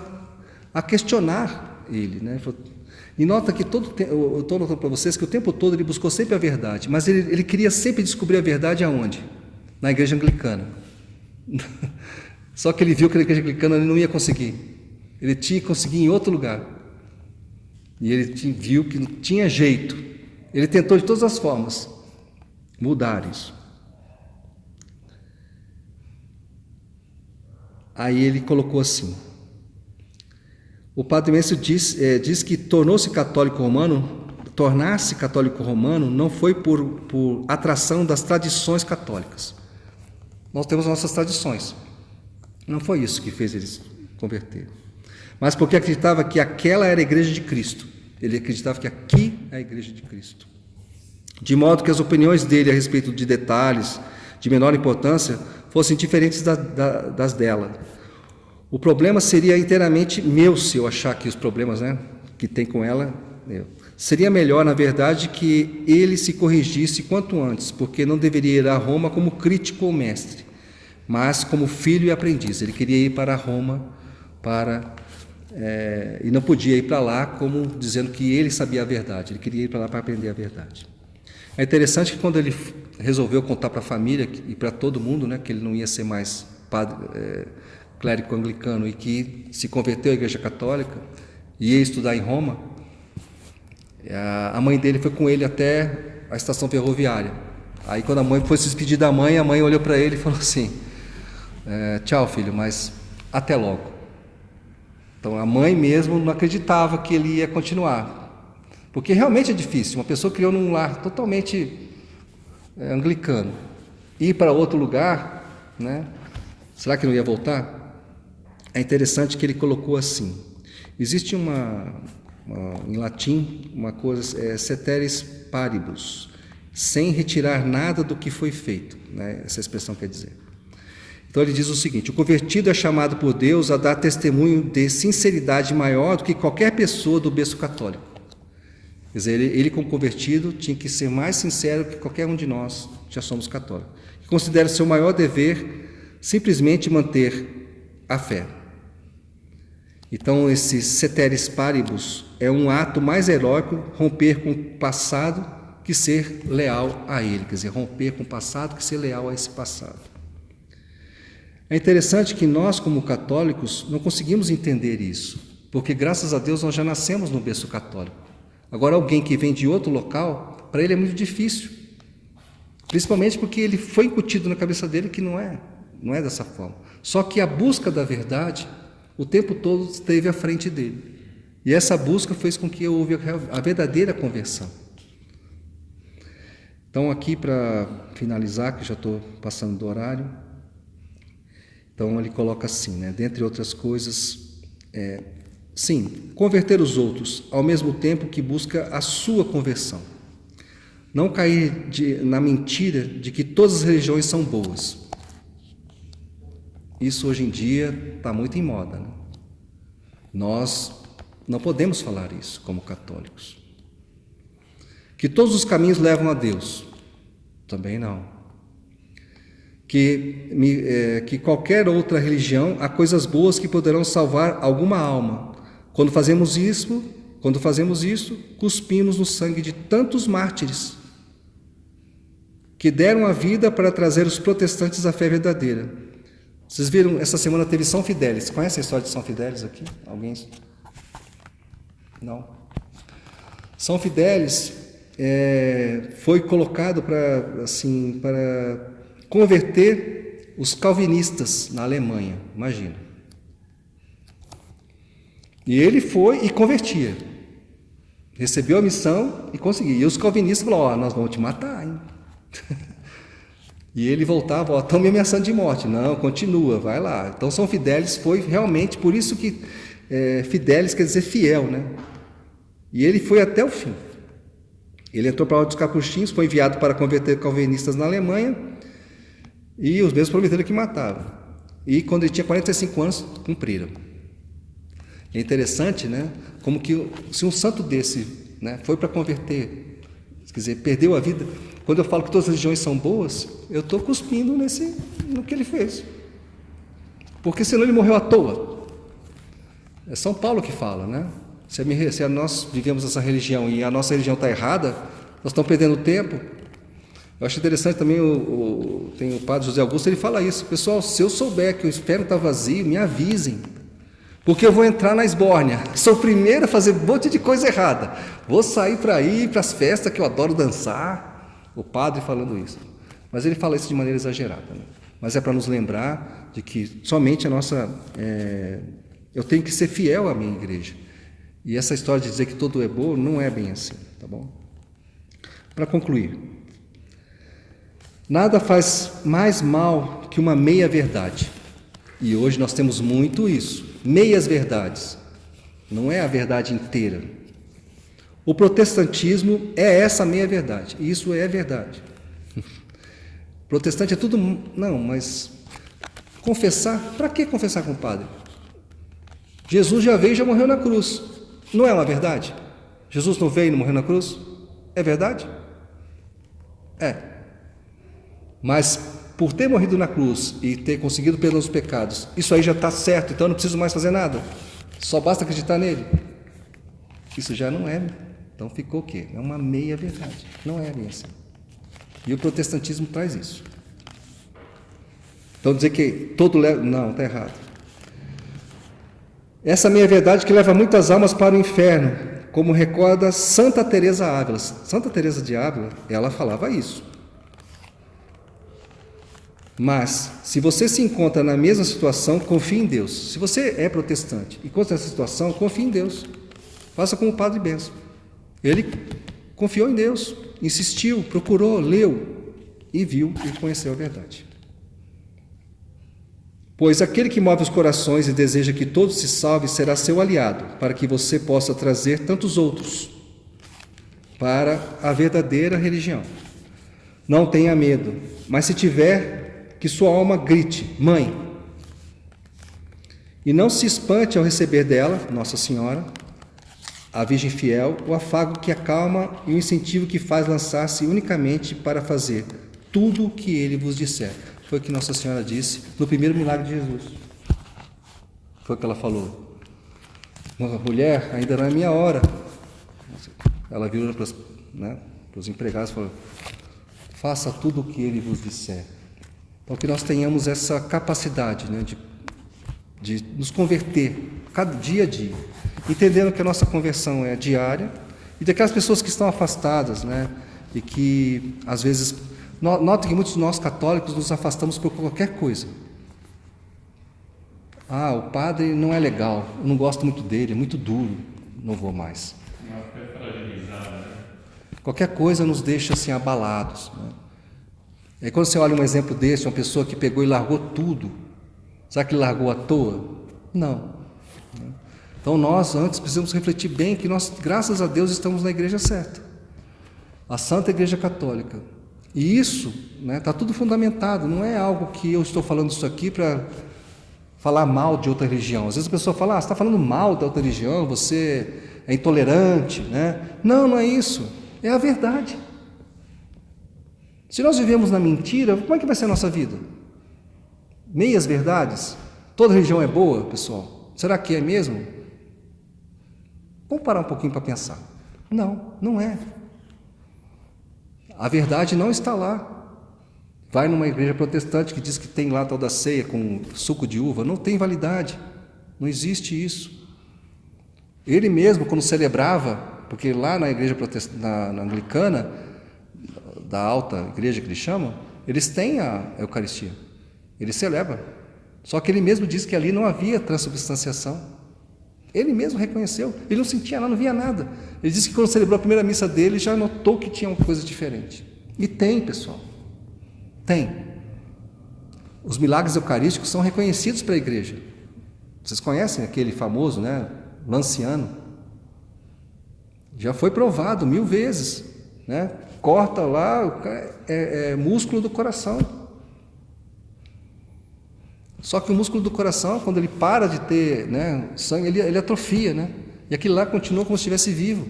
a questionar ele, né? E nota que eu estou notando para vocês que o tempo todo ele buscou sempre a verdade, mas ele queria sempre descobrir a verdade aonde? Na igreja anglicana. Só que ele viu que a igreja anglicana ele não ia conseguir. Ele tinha que conseguir em outro lugar. E ele viu que não tinha jeito. Ele tentou de todas as formas mudar isso. Aí ele colocou assim: o Padre Mêncio diz que tornar-se católico romano não foi por atração das tradições católicas. Nós temos nossas tradições. Não foi isso que fez ele se converter. Mas porque acreditava que aquela era a igreja de Cristo. Ele acreditava que aqui é a igreja de Cristo. De modo que as opiniões dele a respeito de detalhes de menor importância fossem diferentes das dela. O problema seria inteiramente meu, se eu achar que os problemas, né, que tem com ela, seria melhor, na verdade, que ele se corrigisse quanto antes, porque não deveria ir a Roma como crítico ou mestre, mas como filho e aprendiz. Ele queria ir para Roma e não podia ir para lá como dizendo que ele sabia a verdade. Ele queria ir para lá para aprender a verdade. É interessante que quando ele resolveu contar para a família e para todo mundo, né, que ele não ia ser mais clérigo anglicano e que se converteu à Igreja Católica e ia estudar em Roma, a mãe dele foi com ele até a estação ferroviária. Aí quando a mãe foi se despedir da mãe, a mãe olhou para ele e falou assim: tchau, filho, mas até logo. Então a mãe mesmo não acreditava que ele ia continuar. Porque realmente é difícil, uma pessoa criou num lar totalmente anglicano, ir para outro lugar, né? Será que não ia voltar? É interessante que ele colocou assim: existe em latim uma coisa, ceteris paribus, sem retirar nada do que foi feito, né? Essa expressão quer dizer. Então ele diz o seguinte: o convertido é chamado por Deus a dar testemunho de sinceridade maior do que qualquer pessoa do berço católico. Quer dizer, ele como convertido tinha que ser mais sincero que qualquer um de nós que já somos católicos. Considera seu maior dever simplesmente manter a fé. Então esse ceteris paribus é um ato mais heróico, romper com o passado que ser leal a ele. Quer dizer, romper com o passado que ser leal a esse passado. É interessante que nós, como católicos, não conseguimos entender isso, porque graças a Deus nós já nascemos no berço católico. Agora, alguém que vem de outro local, para ele é muito difícil, principalmente porque ele foi incutido na cabeça dele que não é dessa forma. Só que a busca da verdade, o tempo todo esteve à frente dele. E essa busca fez com que houve a verdadeira conversão. Então, aqui para finalizar, que já estou passando do horário, então ele coloca assim, né? Dentre outras coisas, sim, converter os outros, ao mesmo tempo que busca a sua conversão. Não cair na mentira de que todas as religiões são boas. Isso hoje em dia está muito em moda, né? Nós não podemos falar isso como católicos. Que todos os caminhos levam a Deus. Também não. Que qualquer outra religião há coisas boas que poderão salvar alguma alma. Quando fazemos isso, cuspimos no sangue de tantos mártires que deram a vida para trazer os protestantes à fé verdadeira. Vocês viram, essa semana teve São Fidélis. Conhece a história de São Fidélis aqui? Alguém? Não? São Fidélis foi colocado para converter os calvinistas na Alemanha, imagina. E ele foi e convertia. Recebeu a missão e conseguiu. E os calvinistas falaram: nós vamos te matar, hein? E ele voltava: estão me ameaçando de morte. Não, continua, vai lá. Então São Fidélis foi realmente, por isso que Fidélis quer dizer fiel, né? E ele foi até o fim. Ele entrou para a Ordem dos Capuchinhos, foi enviado para converter calvinistas na Alemanha, e os mesmos prometeram que matavam. E quando ele tinha 45 anos, cumpriram. É interessante, né? Como que se um santo desse, né, foi para converter, quer dizer, perdeu a vida. Quando eu falo que todas as religiões são boas, eu estou cuspindo no que ele fez. Porque senão ele morreu à toa. É São Paulo que fala, né? Se nós vivemos essa religião e a nossa religião está errada, nós estamos perdendo tempo. Eu acho interessante também, tem o padre José Augusto, ele fala isso: pessoal, se eu souber que o inferno está vazio, me avisem, porque eu vou entrar na esbórnia, sou o primeiro a fazer um monte de coisa errada, vou sair para ir para as festas que eu adoro dançar. O padre falando isso, mas ele fala isso de maneira exagerada, né? Mas é para nos lembrar de que somente eu tenho que ser fiel à minha igreja. E essa história de dizer que todo é bom não é bem assim, tá bom? Para concluir, nada faz mais mal que uma meia-verdade. E hoje nós temos muito isso, meias verdades. Não é a verdade inteira. O protestantismo é essa meia-verdade, e isso é verdade. Protestante é tudo... Não, mas confessar, para que confessar com o padre? Jesus já veio e já morreu na cruz. Não é uma verdade? Jesus não veio e não morreu na cruz? É verdade? É. Mas por ter morrido na cruz e ter conseguido perdão dos pecados, isso aí já está certo, então eu não preciso mais fazer nada. Só basta acreditar nele. Isso já não é. Então ficou o quê? É uma meia-verdade. Não é bem assim. E o protestantismo traz isso. Então dizer que todo leva... Não, está errado. Essa meia-verdade que leva muitas almas para o inferno, como recorda Santa Teresa Ávila. Santa Teresa de Ávila, ela falava isso. Mas, se você se encontra na mesma situação, confie em Deus. Se você é protestante e encontra nessa situação, confie em Deus. Faça como o Padre Benção. Ele confiou em Deus, insistiu, procurou, leu e viu e conheceu a verdade. Pois aquele que move os corações e deseja que todos se salvem será seu aliado, para que você possa trazer tantos outros para a verdadeira religião. Não tenha medo, mas se tiver, que sua alma grite, mãe. E não se espante ao receber dela, Nossa Senhora, a Virgem fiel, o afago que acalma e o incentivo que faz lançar-se unicamente para fazer tudo o que ele vos disser. Foi o que Nossa Senhora disse no primeiro milagre de Jesus. Foi o que ela falou. Uma mulher, ainda não é minha hora. Ela virou para os empregados e falou, faça tudo o que ele vos disser. Então que nós tenhamos essa capacidade, de nos converter cada dia a dia, entendendo que a nossa conversão é diária, e daquelas pessoas que estão afastadas, e que às vezes, notem que muitos de nós católicos nos afastamos por qualquer coisa. O padre não é legal, eu não gosto muito dele, é muito duro, não vou mais. Uma fé fragilizada, Qualquer coisa nos deixa assim abalados. E aí, quando você olha um exemplo desse, uma pessoa que pegou e largou tudo, será que ele largou à toa? Não. Então nós antes precisamos refletir bem que nós, graças a Deus, estamos na igreja certa, a Santa Igreja Católica. E isso está tudo fundamentado, não é algo que eu estou falando isso aqui para falar mal de outra religião. Às vezes a pessoa fala, você está falando mal da outra religião, você é intolerante. Não, não é isso, é a verdade. Se nós vivemos na mentira, como é que vai ser a nossa vida? Meias verdades? Toda religião é boa, pessoal? Será que é mesmo? Vamos parar um pouquinho para pensar. Não, não é. A verdade não está lá. Vai numa igreja protestante que diz que tem lá tal da ceia com suco de uva, não tem validade, não existe isso. Ele mesmo, quando celebrava, porque lá na igreja na anglicana, da alta igreja que eles chamam, eles têm a Eucaristia, eles celebram. Só que ele mesmo disse que ali não havia transubstanciação. Ele mesmo reconheceu, ele não sentia nada, não via nada. Ele disse que quando celebrou a primeira missa dele, já notou que tinha uma coisa diferente. E tem, pessoal, tem. Os milagres eucarísticos são reconhecidos para a igreja. Vocês conhecem aquele famoso, Lanciano? Já foi provado 1000 vezes, Corta lá, é músculo do coração. Só que o músculo do coração, quando ele para de ter sangue, ele atrofia, e aquele lá continua como se estivesse vivo.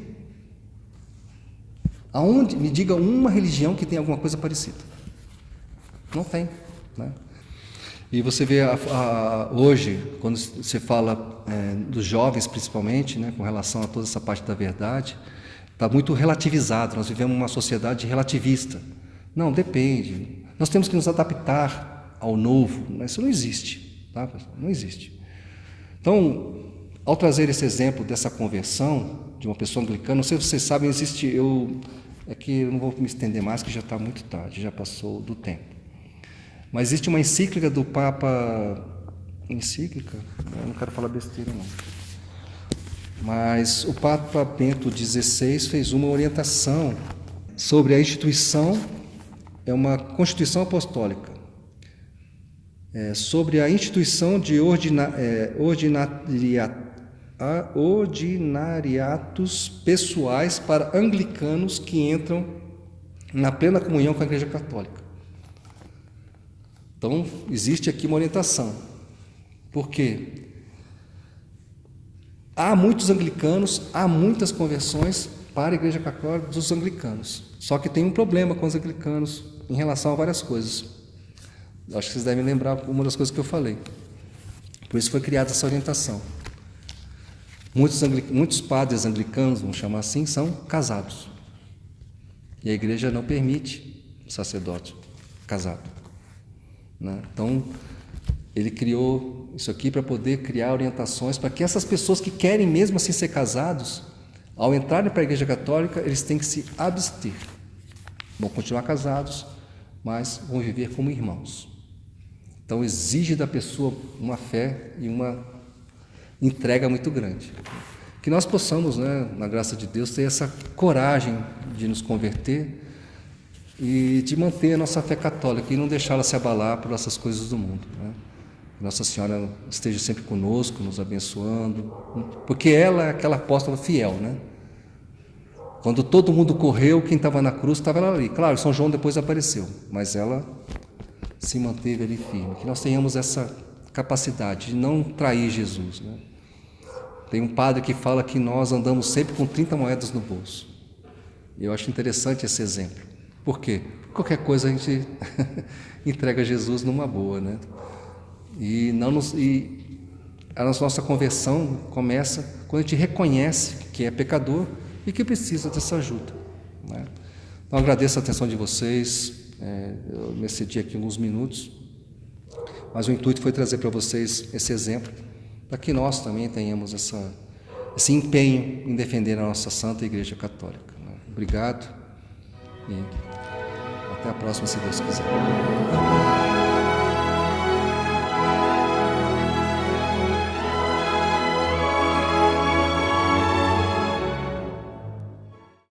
Aonde? Me diga uma religião que tem alguma coisa parecida. Não tem. E você vê hoje, quando você fala dos jovens principalmente, com relação a toda essa parte da verdade, está muito relativizado. Nós vivemos uma sociedade relativista. Não, depende. Nós temos que nos adaptar ao novo, mas isso não existe, tá, pessoal? Não existe. Então, ao trazer esse exemplo dessa conversão de uma pessoa anglicana, não sei se vocês sabem, é que eu não vou me estender mais, que já está muito tarde, já passou do tempo. Mas existe uma encíclica do Papa, eu não quero falar besteira não, mas o Papa Bento XVI fez uma orientação sobre a instituição, é uma Constituição Apostólica, sobre a instituição de ordinariatos pessoais para anglicanos que entram na plena comunhão com a Igreja Católica. Então, existe aqui uma orientação. Por quê? Há muitos anglicanos, há muitas conversões para a Igreja Católica dos anglicanos. Só que tem um problema com os anglicanos em relação a várias coisas. Acho que vocês devem lembrar uma das coisas que eu falei. Por isso foi criada essa orientação. Muitos padres anglicanos, vamos chamar assim, são casados. E a igreja não permite o sacerdote casado. Então, ele criou isso aqui para poder criar orientações para que essas pessoas que querem mesmo assim ser casados, ao entrarem para a Igreja Católica, eles têm que se abster. Vão continuar casados, mas vão viver como irmãos. Então, exige da pessoa uma fé e uma entrega muito grande. Que nós possamos, na graça de Deus, ter essa coragem de nos converter e de manter a nossa fé católica e não deixá-la se abalar por essas coisas do mundo. Nossa Senhora esteja sempre conosco, nos abençoando, porque ela é aquela apóstola fiel, Quando todo mundo correu, quem estava na cruz estava ela ali. Claro, São João depois apareceu, mas ela se manteve ali firme. Que nós tenhamos essa capacidade de não trair Jesus, né? Tem um padre que fala que nós andamos sempre com 30 moedas no bolso. Eu acho interessante esse exemplo. Por quê? Qualquer coisa a gente entrega a Jesus numa boa, né? E a nossa conversão começa quando a gente reconhece que é pecador e que precisa dessa ajuda, né? Então, agradeço a atenção de vocês. Eu me excedi aqui alguns minutos, mas o intuito foi trazer para vocês esse exemplo, para que nós também tenhamos esse empenho em defender a nossa Santa Igreja Católica, né? Obrigado e até a próxima, se Deus quiser.